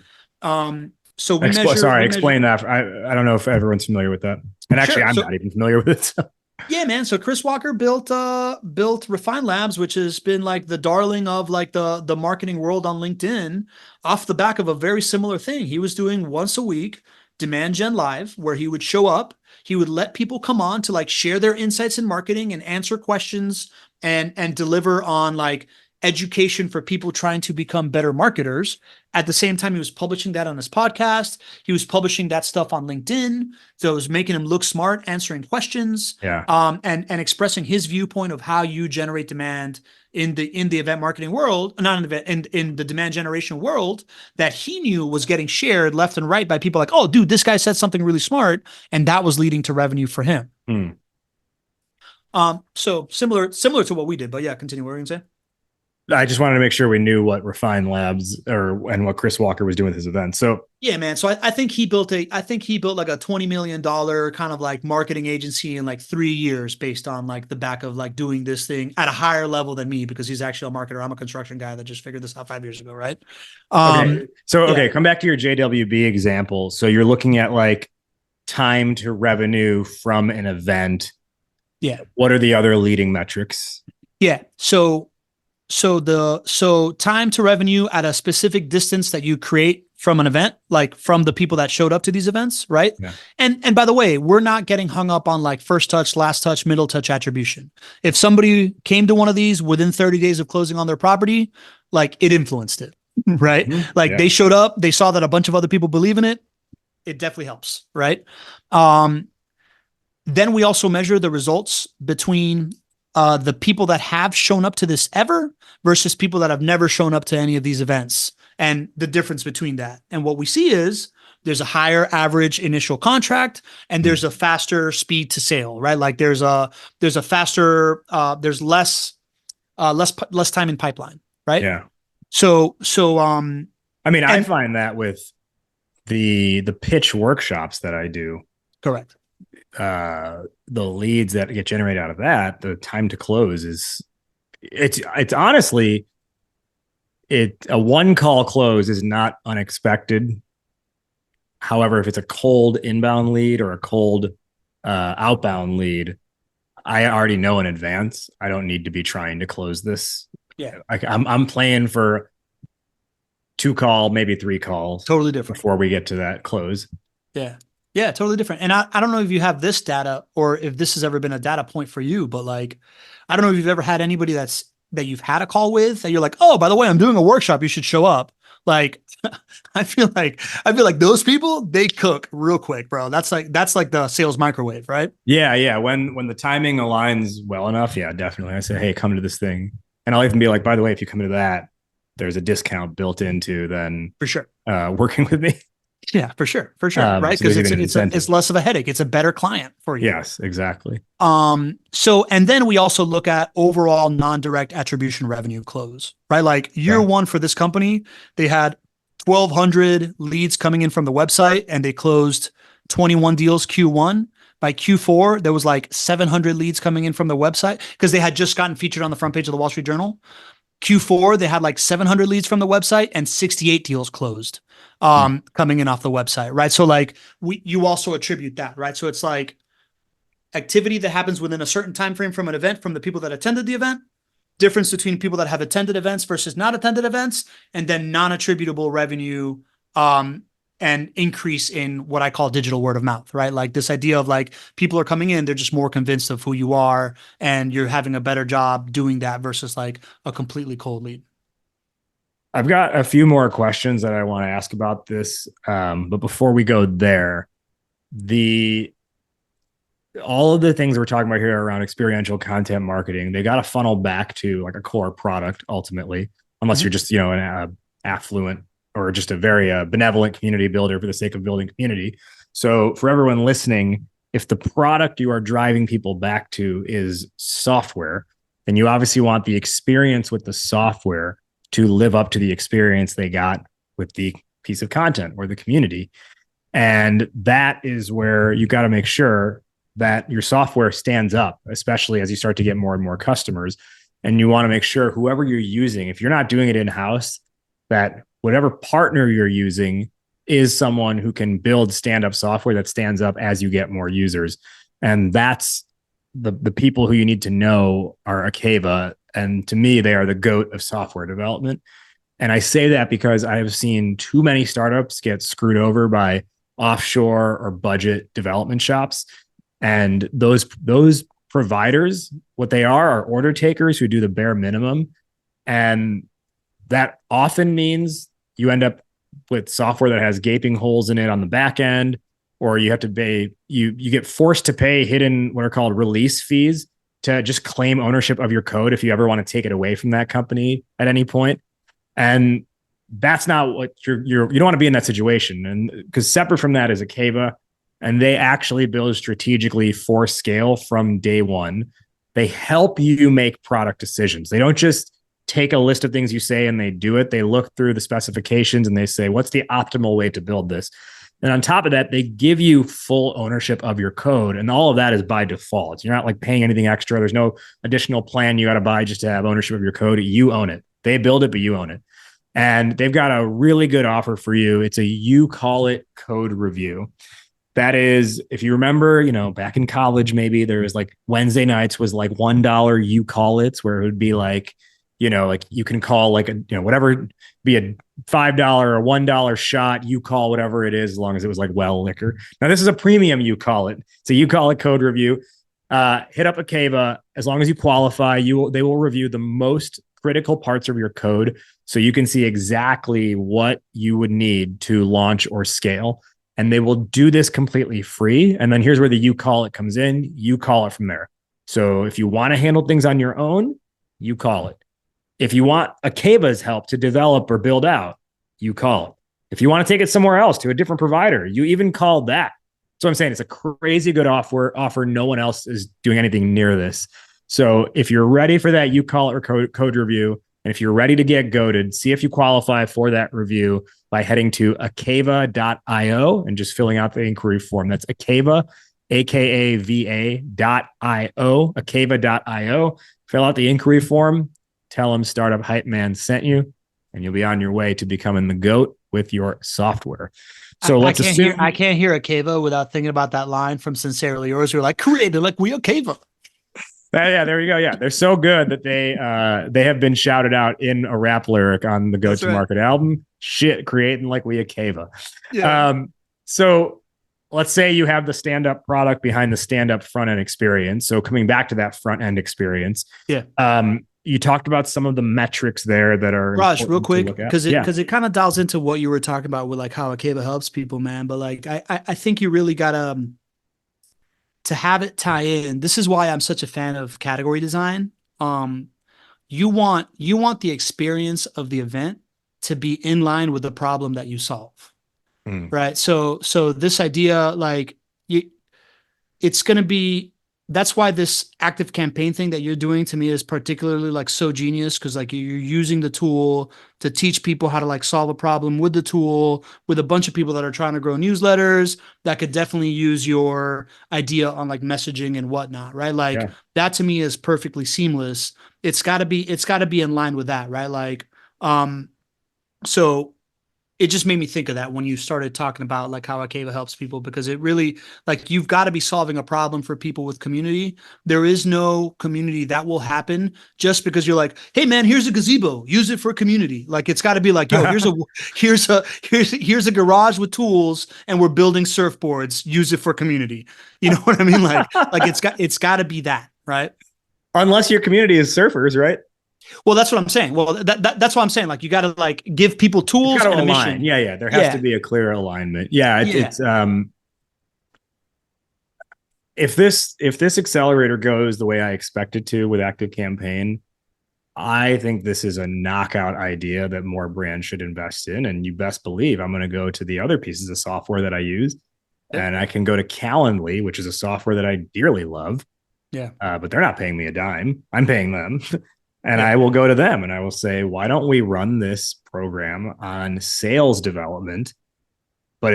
explain that. I don't know if everyone's familiar with that. And actually, I'm not even familiar with it. So. Yeah, man. So Chris Walker built Refine Labs, which has been like the darling of like the marketing world on LinkedIn, off the back of a very similar thing. He was doing once a week Demand Gen Live, where he would show up, he would let people come on to like share their insights in marketing and answer questions and deliver on like education for people trying to become better marketers. At the same time, he was publishing that on his podcast. He was publishing that stuff on LinkedIn. So it was making him look smart, answering questions, and expressing his viewpoint of how you generate demand in the event marketing world, not in the event, in the demand generation world that he knew was getting shared left and right by people like, oh, dude, this guy said something really smart, and that was leading to revenue for him. So similar to what we did, but yeah, continue. What were you gonna say? I just wanted to make sure we knew what Refine Labs and what Chris Walker was doing with his event. So yeah, man. So I think he built like a $20 million kind of like marketing agency in like 3 years based on like the back of like doing this thing at a higher level than me, because he's actually a marketer. I'm a construction guy that just figured this out 5 years ago. Right. Okay. So, come back to your JWB example. So you're looking at like time to revenue from an event. Yeah. What are the other leading metrics? Yeah. So time to revenue at a specific distance that you create from an event, like from the people that showed up to these events, right? Yeah. And by the way, we're not getting hung up on like first touch, last touch, middle touch attribution. If somebody came to one of these within 30 days of closing on their property, like it influenced it, right? Like they showed up, they saw that a bunch of other people believe in it. It definitely helps, right? Then we also measure the results between the people that have shown up to this ever versus people that have never shown up to any of these events, and the difference between that. And what we see is there's a higher average initial contract and there's a faster speed to sale, right? Like there's a faster, there's less time in pipeline, right? Yeah. So, I find that with the pitch workshops that I do. Correct. The leads that get generated out of that, the time to close it's honestly, a one call close is not unexpected. However, if it's a cold inbound lead or a cold outbound lead, I already know in advance. I don't need to be trying to close this. Yeah, I'm playing for 2 call, maybe 3 calls. Totally different before we get to that close. Yeah. Yeah, totally different. And I don't know if you have this data or if this has ever been a data point for you, but like, I don't know if you've ever had anybody that you've had a call with that you're like, oh, by the way, I'm doing a workshop, you should show up. Like, I feel like those people, they cook real quick, bro. That's like the sales microwave, right? Yeah. Yeah. When the timing aligns well enough. Yeah, definitely. I say, hey, come to this thing. And I'll even be like, by the way, if you come to that, there's a discount built into then For sure. working with me. Yeah, for sure. For sure. Right. So Cause there's even an it's incentive. less of a headache. It's a better client for you. Yes, exactly. So, and then we also look at overall non-direct attribution revenue close, right? Like year Okay. one for this company, they had 1,200 leads coming in from the website and they closed 21 deals Q1. By Q4, there was like 700 leads coming in from the website because they had just gotten featured on the front page of the Wall Street Journal. Q4, they had like 700 leads from the website and 68 deals closed coming in off the website, right? So like you also attribute that, right? So it's like activity that happens within a certain time frame from an event from the people that attended the event, difference between people that have attended events versus not attended events, and then non-attributable revenue and increase in what I call digital word of mouth, right? Like this idea of like people are coming in, they're just more convinced of who you are and you're having a better job doing that versus like a completely cold lead. I've got a few more questions that I want to ask about this. But before we go there, the all of the things we're talking about here around experiential content marketing, they got to funnel back to like a core product ultimately, unless Mm-hmm. you're just, an affluent or just a very benevolent community builder for the sake of building community. So for everyone listening, if the product you are driving people back to is software, then you obviously want the experience with the software to live up to the experience they got with the piece of content or the community. And that is where you got to make sure that your software stands up, especially as you start to get more and more customers. And you want to make sure whoever you're using, if you're not doing it in house, that whatever partner you're using is someone who can build stand up software that stands up as you get more users. And that's the people who you need to know are Akeva. And to me, they are the GOAT of software development. And I say that because I have seen too many startups get screwed over by offshore or budget development shops. And those providers, what they are order takers who do the bare minimum. And that often means you end up with software that has gaping holes in it on the back end, or you have to pay, you get forced to pay hidden what are called release fees to just claim ownership of your code if you ever want to take it away from that company at any point. And that's not what you don't want to be in that situation. And because separate from that is Akeva, and they actually build strategically for scale from day one. They help you make product decisions. They don't just take a list of things you say and they do it. They look through the specifications and they say, what's the optimal way to build this? And on top of that, they give you full ownership of your code. And all of that is by default. You're not like paying anything extra. There's no additional plan you got to buy just to have ownership of your code. You own it. They build it, but you own it. And they've got a really good offer for you. It's a you call it code review. That is, if you remember, back in college, maybe there was like Wednesday nights was like $1 you call it, where it would be like, like you can call like whatever, be a $5 or $1 shot, you call whatever it is, as long as it was like well liquor. Now this is a premium you call it. So you call it code review. Hit up Akeva. As long as you qualify, they will review the most critical parts of your code so you can see exactly what you would need to launch or scale. And they will do this completely free. And then here's where the you call it comes in. You call it from there. So if you want to handle things on your own, you call it. If you want Akeva's help to develop or build out, you call it. If you want to take it somewhere else to a different provider, you even call that. So I'm saying it's a crazy good offer. No one else is doing anything near this. So if you're ready for that, you call it or code review. And if you're ready to get goated, see if you qualify for that review by heading to akeva.io and just filling out the inquiry form. That's Akeva, AKAVA.io, akeva.io. Fill out the inquiry form. Tell them Startup Hype Man sent you, and you'll be on your way to becoming the GOAT with your software. So let's assume I can't hear Akeva without thinking about that line from Sincerely Yours. You're like, created like we Akeva. Yeah, there you go. Yeah, they're so good that they have been shouted out in a rap lyric on the Go to Market album. Shit, creating like we Akeva. Yeah. So let's say you have the stand-up product behind the stand-up front-end experience. So coming back to that front-end experience, yeah. You talked about some of the metrics there that are Raj, real quick, because it kind of dials into what you were talking about with like how Akeva helps people, man. But like I think you really gotta to have it tie in. This is why I'm such a fan of category design. you want the experience of the event to be in line with the problem that you solve. Mm. Right. So this idea, like it's going to be, that's why this active campaign thing that you're doing to me is particularly like so genius. Cause like you're using the tool to teach people how to like solve a problem with the tool, with a bunch of people that are trying to grow newsletters that could definitely use your idea on like messaging and whatnot. Right. Like Yeah. that to me is perfectly seamless. It's gotta be in line with that. Right. Like, so it just made me think of that when you started talking about like how Akeva helps people, because it really, like, you've got to be solving a problem for people with community. There is no community that will happen just because you're like, hey man, here's a gazebo, use it for community. Like it's got to be like, yo, here's a garage with tools and we're building surfboards, use it for community. You know what I mean? Like it's got to be that, right? Unless your community is surfers, right? Well, that's what I'm saying. Well, that's what I'm saying. Like you got to like give people It's got tools to and a align. mission. Yeah, yeah. There has to Yeah. be a clear alignment. Yeah, Yeah. it's if this accelerator goes the way I expect it to with Active Campaign, I think this is a knockout idea that more brands should invest in. And you best believe I'm going to go to the other pieces of software that I use, Yep. and I can go to Calendly, which is a software that I dearly love. Yeah. But they're not paying me a dime. I'm paying them. And Yeah. I will go to them and I will say, why don't we run this program on sales development? But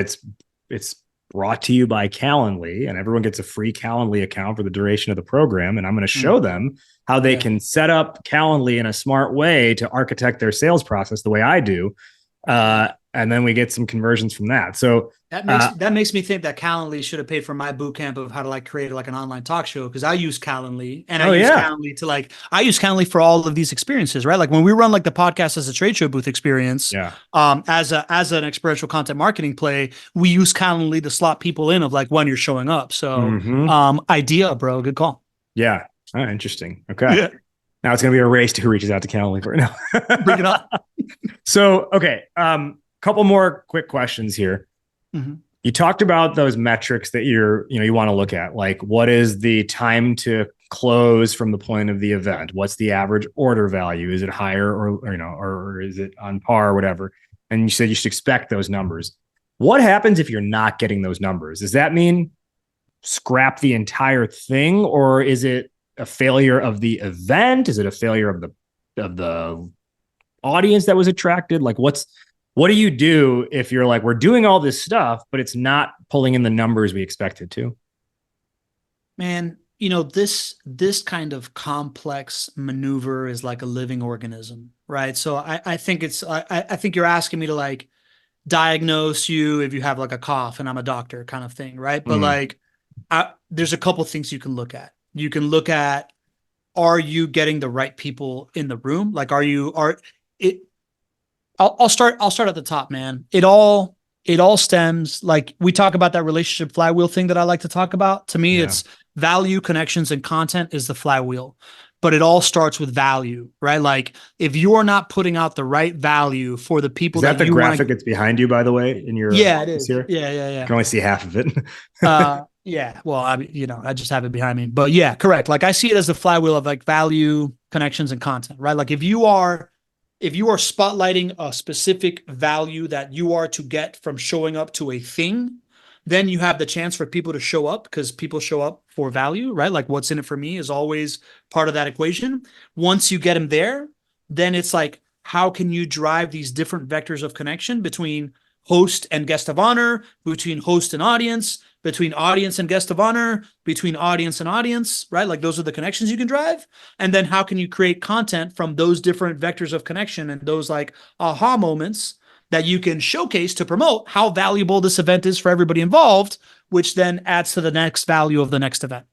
it's brought to you by Calendly, and everyone gets a free Calendly account for the duration of the program. And I'm going to show them how they can set up Calendly in a smart way to architect their sales process the way I do. And then we get some conversions from that. So that makes me think that Calendly should have paid for my boot camp of how to like create like an online talk show, because I use Calendly and I use Calendly for all of these experiences, right? Like when we run like the podcast as a trade show booth experience, as an experiential content marketing play, we use Calendly to slot people in of like when you're showing up. So idea, bro, good call. Yeah. Oh, interesting. Okay. Yeah. Now it's going to be a race to who reaches out to Calendly for it now. Bring it up. So, okay. Couple more quick questions here. Mm-hmm. You talked about those metrics that you want to look at, like what is the time to close from the point of the event? What's the average order value? Is it higher or is it on par or whatever? And you said you should expect those numbers. What happens if you're not getting those numbers? Does that mean scrap the entire thing, or is it a failure of the event? Is it a failure of the audience that was attracted? Like what do you do if you're like, we're doing all this stuff, but it's not pulling in the numbers we expected to? Man, this kind of complex maneuver is like a living organism, right? So I think I think you're asking me to like diagnose you if you have like a cough and I'm a doctor kind of thing, right? But like, there's a couple things you can look at. You can look at, are you getting the right people in the room? Like, I'll start at the top, man. It all stems, like we talk about that relationship flywheel thing that I like to talk about. To me, it's value, connections, and content is the flywheel, but it all starts with value, right? Like if you're not putting out the right value for the people, is that the graphic that's behind you, by the way, in your it is here? Yeah. I can only see half of it. Yeah. Well, I just have it behind me, but yeah, correct. Like I see it as the flywheel of like value, connections, and content, right? Like if you are spotlighting a specific value that you are to get from showing up to a thing, then you have the chance for people to show up because people show up for value, right? Like what's in it for me is always part of that equation. Once you get them there, then it's like, how can you drive these different vectors of connection between host and guest of honor, between host and audience, between audience and guest of honor, between audience and audience, right? Like those are the connections you can drive. And then how can you create content from those different vectors of connection and those like aha moments that you can showcase to promote how valuable this event is for everybody involved, which then adds to the next value of the next event,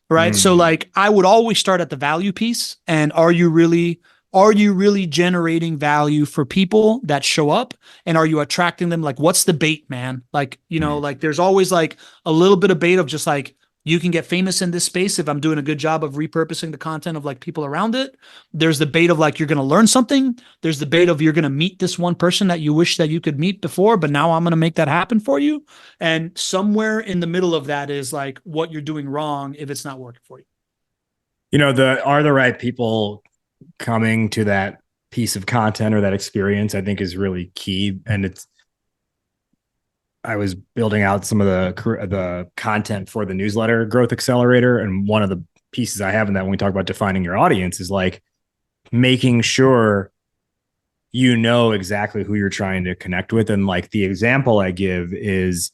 right? So like I would always start at the value piece. And are you really generating value for people that show up, and are you attracting them? Like what's the bait, man? Like, like there's always like a little bit of bait of just like, you can get famous in this space if I'm doing a good job of repurposing the content of like people around it. There's the bait of like, you're going to learn something. There's the bait of you're going to meet this one person that you wish that you could meet before, but now I'm going to make that happen for you. And somewhere in the middle of that is like what you're doing wrong if it's not working for you. Are the right people coming to that piece of content or that experience, I think is really key. And I was building out some of the content for the newsletter growth accelerator. And one of the pieces I have in that when we talk about defining your audience is like making sure you know exactly who you're trying to connect with. And like the example I give is,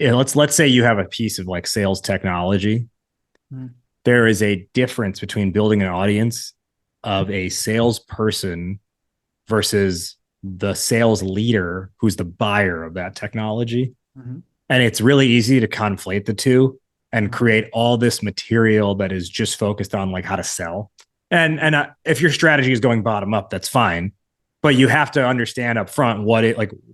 let's say you have a piece of like sales technology. Mm. There is a difference between building an audience of a salesperson versus the sales leader who's the buyer of that technology. Mm-hmm. And it's really easy to conflate the two and create all this material that is just focused on like how to sell. And if your strategy is going bottom up, that's fine. But you have to understand up front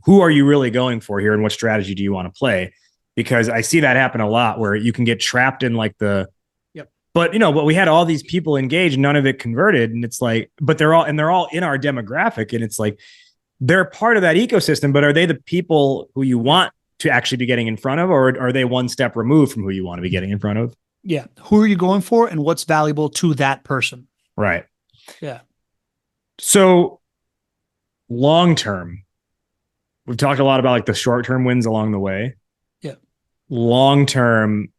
who are you really going for here and what strategy do you want to play? Because I see that happen a lot where you can get trapped in like but we had all these people engaged, none of it converted. And it's like, but they're all in our demographic. And it's like, they're part of that ecosystem, but are they the people who you want to actually be getting in front of, or are they one step removed from who you want to be getting in front of? Yeah. Who are you going for and what's valuable to that person? Right. Yeah. So long-term, we've talked a lot about like the short-term wins along the way. Yeah. Long-term,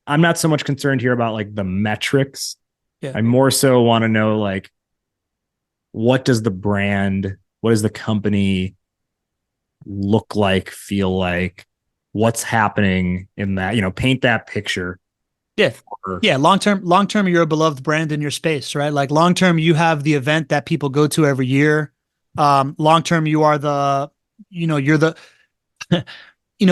I'm not so much concerned here about like the metrics. Yeah. I more so want to know like, what does the company look like, feel like, what's happening in that, paint that picture. Yeah. Yeah. Long-term, you're a beloved brand in your space, right? Like long-term, you have the event that people go to every year. Long-term, you are you're the,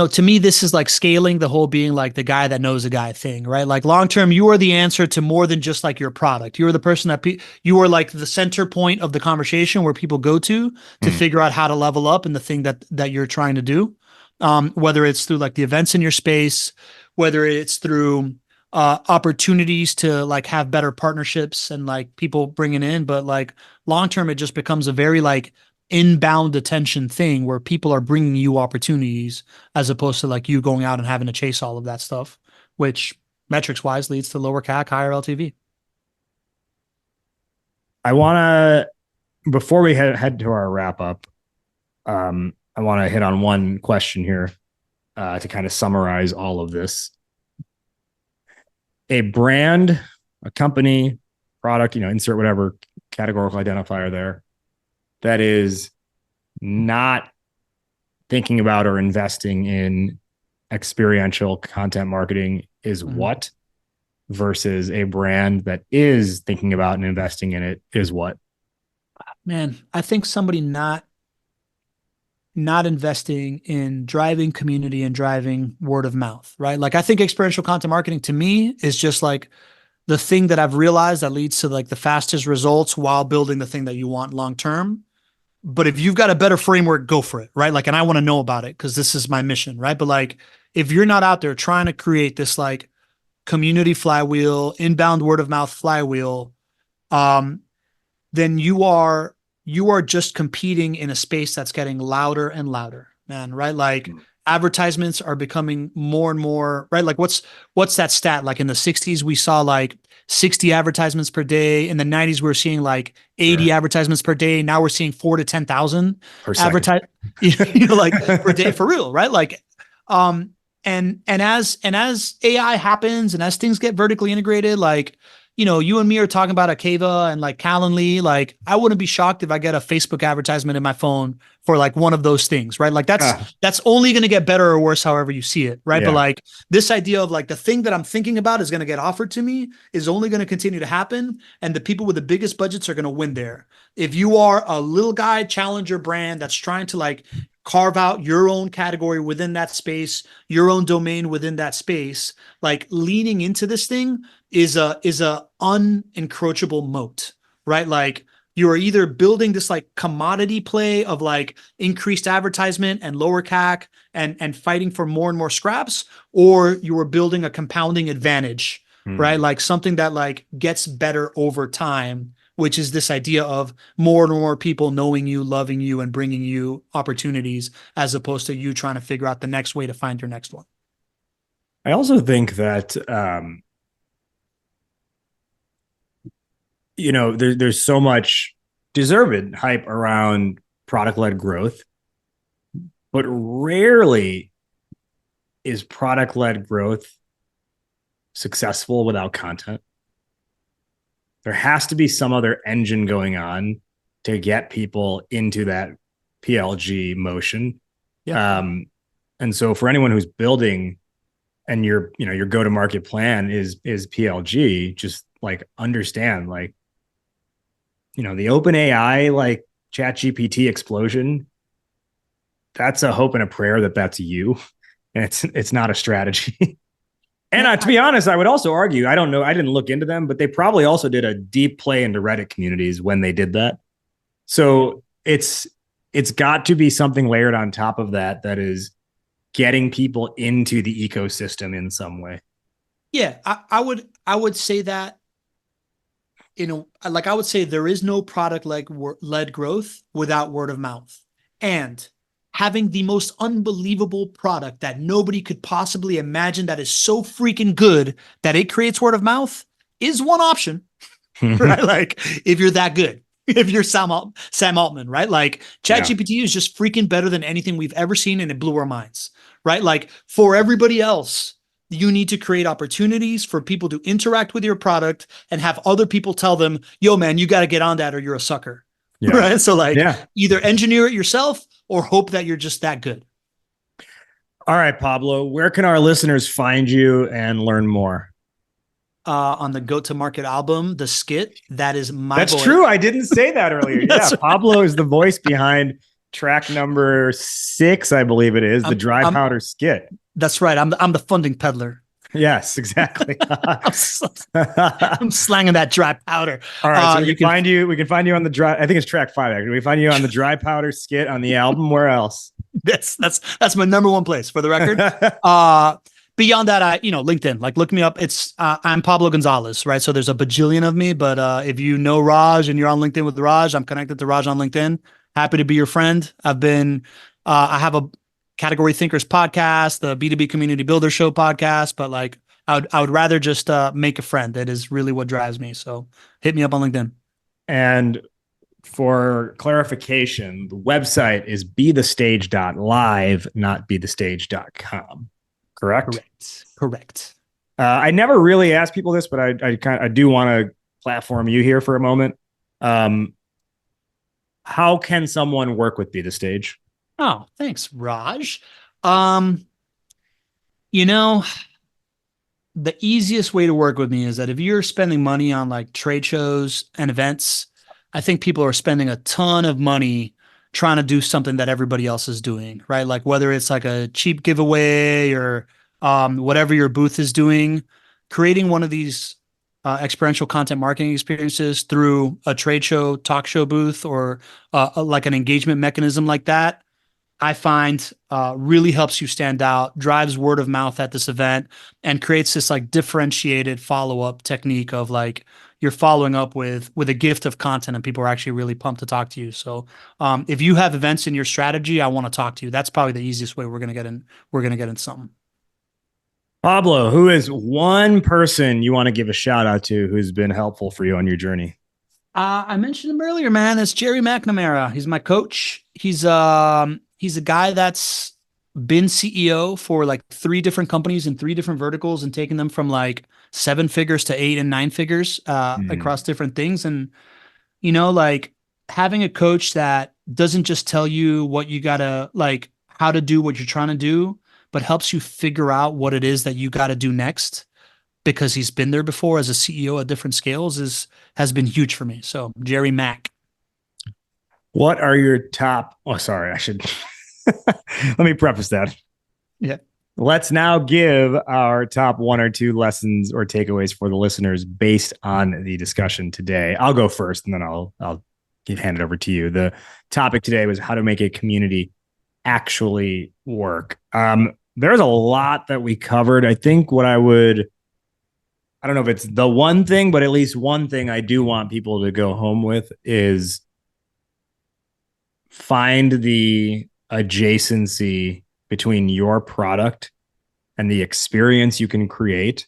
to me, this is like scaling the whole being like the guy that knows a guy thing, right? Like long-term, you are the answer to more than just like your product. You are the person that you are like the center point of the conversation where people go to figure out how to level up in the thing that you're trying to do. Whether it's through like the events in your space, whether it's through opportunities to like have better partnerships and like people bringing in, but like long-term, it just becomes a very like inbound attention thing where people are bringing you opportunities as opposed to like you going out and having to chase all of that stuff, which metrics wise leads to lower CAC, higher LTV. I want to, before we head to our wrap up, I want to hit on one question here to kind of summarize all of this. A brand, a company, product, insert whatever categorical identifier there, that is not thinking about or investing in experiential content marketing is what, versus a brand that is thinking about and investing in it is what? Man, I think somebody not investing in driving community and driving word of mouth, right? Like I think experiential content marketing to me is just like the thing that I've realized that leads to like the fastest results while building the thing that you want long term. But if you've got a better framework, go for it, right? Like, and I want to know about it because this is my mission, right? But like, if you're not out there trying to create this like community flywheel, inbound word of mouth flywheel, then you are just competing in a space that's getting louder and louder, man, right? Like advertisements are becoming more and more, right? Like what's that stat? Like in the 60s, we saw like 60 advertisements per day. In the 90s, we were seeing like 80 advertisements per day. Now we're seeing 4 to 10,000 advertise, like per day for real, right? Like, and as AI happens and as things get vertically integrated, like, you and me are talking about Akeva and like Calendly. Like, I wouldn't be shocked if I get a Facebook advertisement in my phone for like one of those things, right? Like that's only going to get better or worse, however you see it, right? Yeah. But like this idea of like the thing that I'm thinking about is going to get offered to me is only going to continue to happen. And the people with the biggest budgets are going to win there. If you are a little guy challenger brand that's trying to like carve out your own category within that space, your own domain within that space, like leaning into this thing is a unencroachable moat, right? Like you are either building this like commodity play of like increased advertisement and lower CAC and fighting for more and more scraps, or you are building a compounding advantage, right? Like something that like gets better over time, which is this idea of more and more people knowing you, loving you, and bringing you opportunities as opposed to you trying to figure out the next way to find your next one. I also think that there's so much deserved hype around product-led growth, but rarely is product-led growth successful without content. There has to be some other engine going on to get people into that PLG motion. Yeah. And so for anyone who's building and your go-to-market plan is PLG, just like understand, like, the open AI, like chat GPT explosion, that's a hope and a prayer that that's you. And it's not a strategy. And Yeah. to be honest, I would also argue, I don't know, I didn't look into them, but they probably also did a deep play into Reddit communities when they did that. So it's got to be something layered on top of that is getting people into the ecosystem in some way. Yeah, I would say that, like I would say there is no product led growth without word of mouth. And having the most unbelievable product that nobody could possibly imagine that is so freaking good that it creates word of mouth is one option, right? Like if you're that good, if you're Sam Altman, right? Like ChatGPT is just freaking better than anything we've ever seen, and it blew our minds, right? Like for everybody else, you need to create opportunities for people to interact with your product and have other people tell them, yo, man, you got to get on that or you're a sucker. Yeah. Right. So like either engineer it yourself or hope that you're just that good. All right, Pablo, where can our listeners find you and learn more? On the Go-to-Market album, the skit, that is my That's voice. true. I didn't say that earlier. Yeah, Pablo is the voice behind track number 6, I believe it is, the dry powder skit. That's right. I'm the funding peddler. Yes, exactly. I'm slanging that dry powder. All right, so we can find you on the dry. I think it's track 5. Actually, we find you on the dry powder skit on the album. Where else? That's my number one place for the record. Beyond that, LinkedIn. Like, look me up. It's I'm Pablo Gonzalez, right? So there's a bajillion of me, but if you know Raj and you're on LinkedIn with Raj, I'm connected to Raj on LinkedIn. Happy to be your friend. I have a Category Thinkers podcast, the B2B Community Builder Show podcast, but like I would rather just make a friend. That is really what drives me. So hit me up on LinkedIn. And for clarification, the website is bethestage.live, not bethestage.com. Correct? Correct. I never really asked people this, but I do want to platform you here for a moment. How can someone work with Be The Stage? Oh, thanks, Raj. The easiest way to work with me is that if you're spending money on like trade shows and events, I think people are spending a ton of money trying to do something that everybody else is doing, right? Like whether it's like a cheap giveaway or whatever your booth is doing, creating one of these experiential content marketing experiences through a trade show, talk show booth, or like an engagement mechanism like that, I find really helps you stand out, drives word of mouth at this event, and creates this like differentiated follow-up technique of like you're following up with a gift of content and people are actually really pumped to talk to you. So if you have events in your strategy, I want to talk to you. That's probably the easiest way we're going to get in something. Pablo, who is one person you want to give a shout out to who's been helpful for you on your journey? I mentioned him earlier, man. It's Jerry McNamara. He's my coach. He's a guy that's been CEO for like 3 different companies in 3 different verticals and taken them from like 7 figures to 8 and 9 figures across different things. And, like having a coach that doesn't just tell you what you gotta, like how to do what you're trying to do, but helps you figure out what it is that you got to do next because he's been there before as a CEO at different scales has been huge for me. So Jerry Mack. What are your top? Oh, sorry, I should let me preface that. Yeah. Let's now give our top 1 or 2 lessons or takeaways for the listeners based on the discussion today. I'll go first, and then I'll hand it over to you. The topic today was how to make a community actually work. There's a lot that we covered. I think I don't know if it's the one thing, but at least one thing I do want people to go home with is find the adjacency between your product and the experience you can create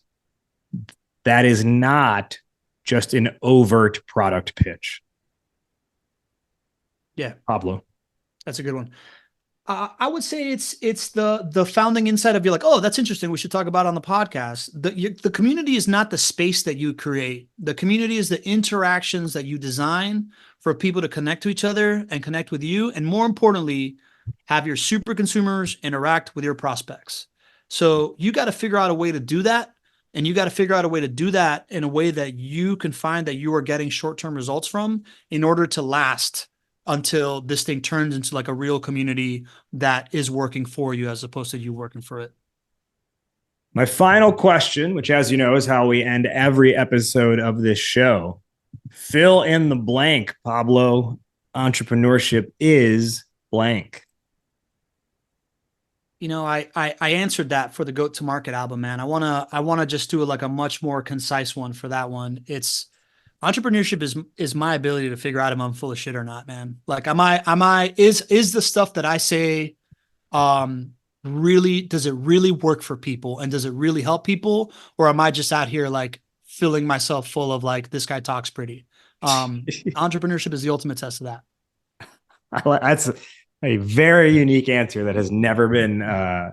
that is not just an overt product pitch? Yeah, Pablo. that's a good one. I would say it's the founding insight of, you're like, oh, that's interesting, we should talk about it on the podcast. The community is not the space that you create. The community is the interactions that you design for people to connect to each other and connect with you, and more importantly, have your super consumers interact with your prospects. So you got to figure out a way to do that, and you got to figure out a way to do that in a way that you can find that you are getting short-term results from, in order to last until this thing turns into like a real community that is working for you as opposed to you working for it. My final question, which, as you know, is how we end every episode of this show. Fill in the blank, Pablo. Entrepreneurship is blank. You know, I answered that for the Goat to Market album, man. I wanna just do like a much more concise one for that one. It's entrepreneurship is my ability to figure out if I'm full of shit or not, man. Like, is the stuff that I say, really, does it really work for people, and does it really help people, or am I just out here like filling myself full of like, this guy talks pretty? Entrepreneurship is the ultimate test of that. That's a very unique answer that has never been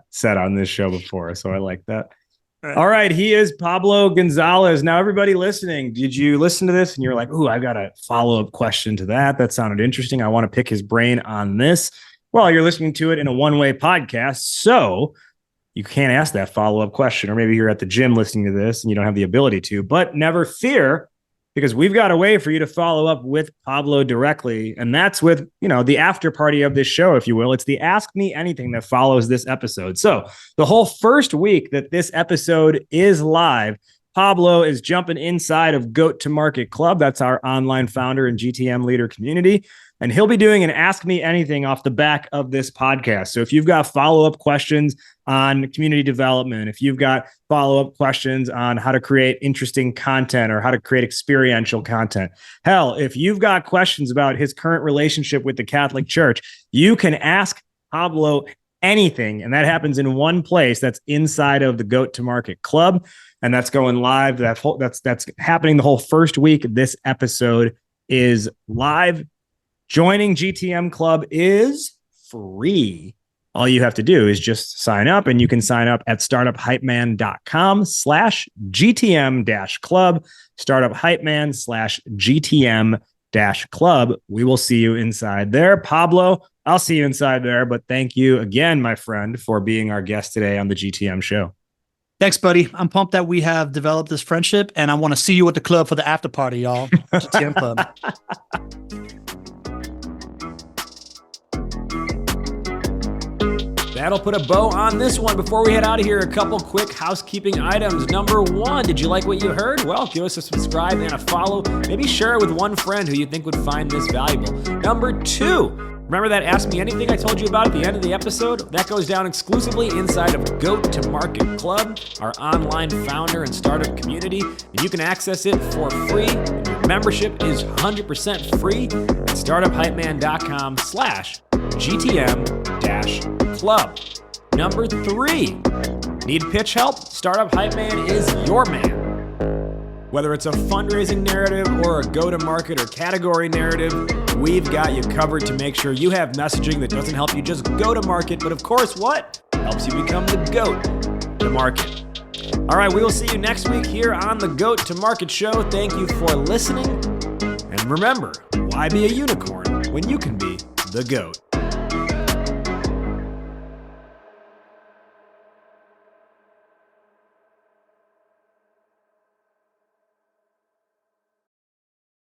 said on this show before. So I like that. All right. He is Pablo Gonzalez. Now, everybody listening, did you listen to this and you're like, ooh, I got a follow-up question to that. That sounded interesting. I want to pick his brain on this. Well, you're listening to it in a one-way podcast, so you can't ask that follow-up question. Or maybe you're at the gym listening to this and you don't have the ability to, but never fear, because we've got a way for you to follow up with Pablo directly. And that's with, the after party of this show, if you will. It's the Ask Me Anything that follows this episode. So the whole first week that this episode is live, Pablo is jumping inside of Goat to Market Club. That's our online founder and GTM leader community. And he'll be doing an Ask Me Anything off the back of this podcast. So if you've got follow-up questions on community development, if you've got follow-up questions on how to create interesting content or how to create experiential content, hell, if you've got questions about his current relationship with the Catholic Church, you can ask Pablo anything. And that happens in one place. That's inside of the Goat to Market Club. And that's going live. That's happening the whole first week. This episode is live. Joining GTM Club is free. All you have to do is just sign up, and you can sign up at startuphypeman.com/GTM-club, startuphypeman/GTM-club. We will see you inside there. Pablo, I'll see you inside there, but thank you again, my friend, for being our guest today on the GTM show. Thanks, buddy. I'm pumped that we have developed this friendship, and I want to see you at the club for the after party, y'all. GTM Club. That'll put a bow on this one. Before we head out of here, a couple quick housekeeping items. Number one, did you like what you heard? Well, give us a subscribe and a follow. Maybe share it with one friend who you think would find this valuable. Number two, remember that Ask Me Anything I told you about at the end of the episode? That goes down exclusively inside of Goat to Market Club, our online founder and startup community, and you can access it for free. Your membership is 100% free at startuphypeman.com/GTM-club. Number three, need pitch help? Startup Hype Man is your man. Whether it's a fundraising narrative or a go-to-market or category narrative, we've got you covered to make sure you have messaging that doesn't help you just go to market, but of course what? Helps you become the GOAT to market. All right, we will see you next week here on the Goat to Market Show. Thank you for listening. And remember, why be a unicorn when you can be the GOAT?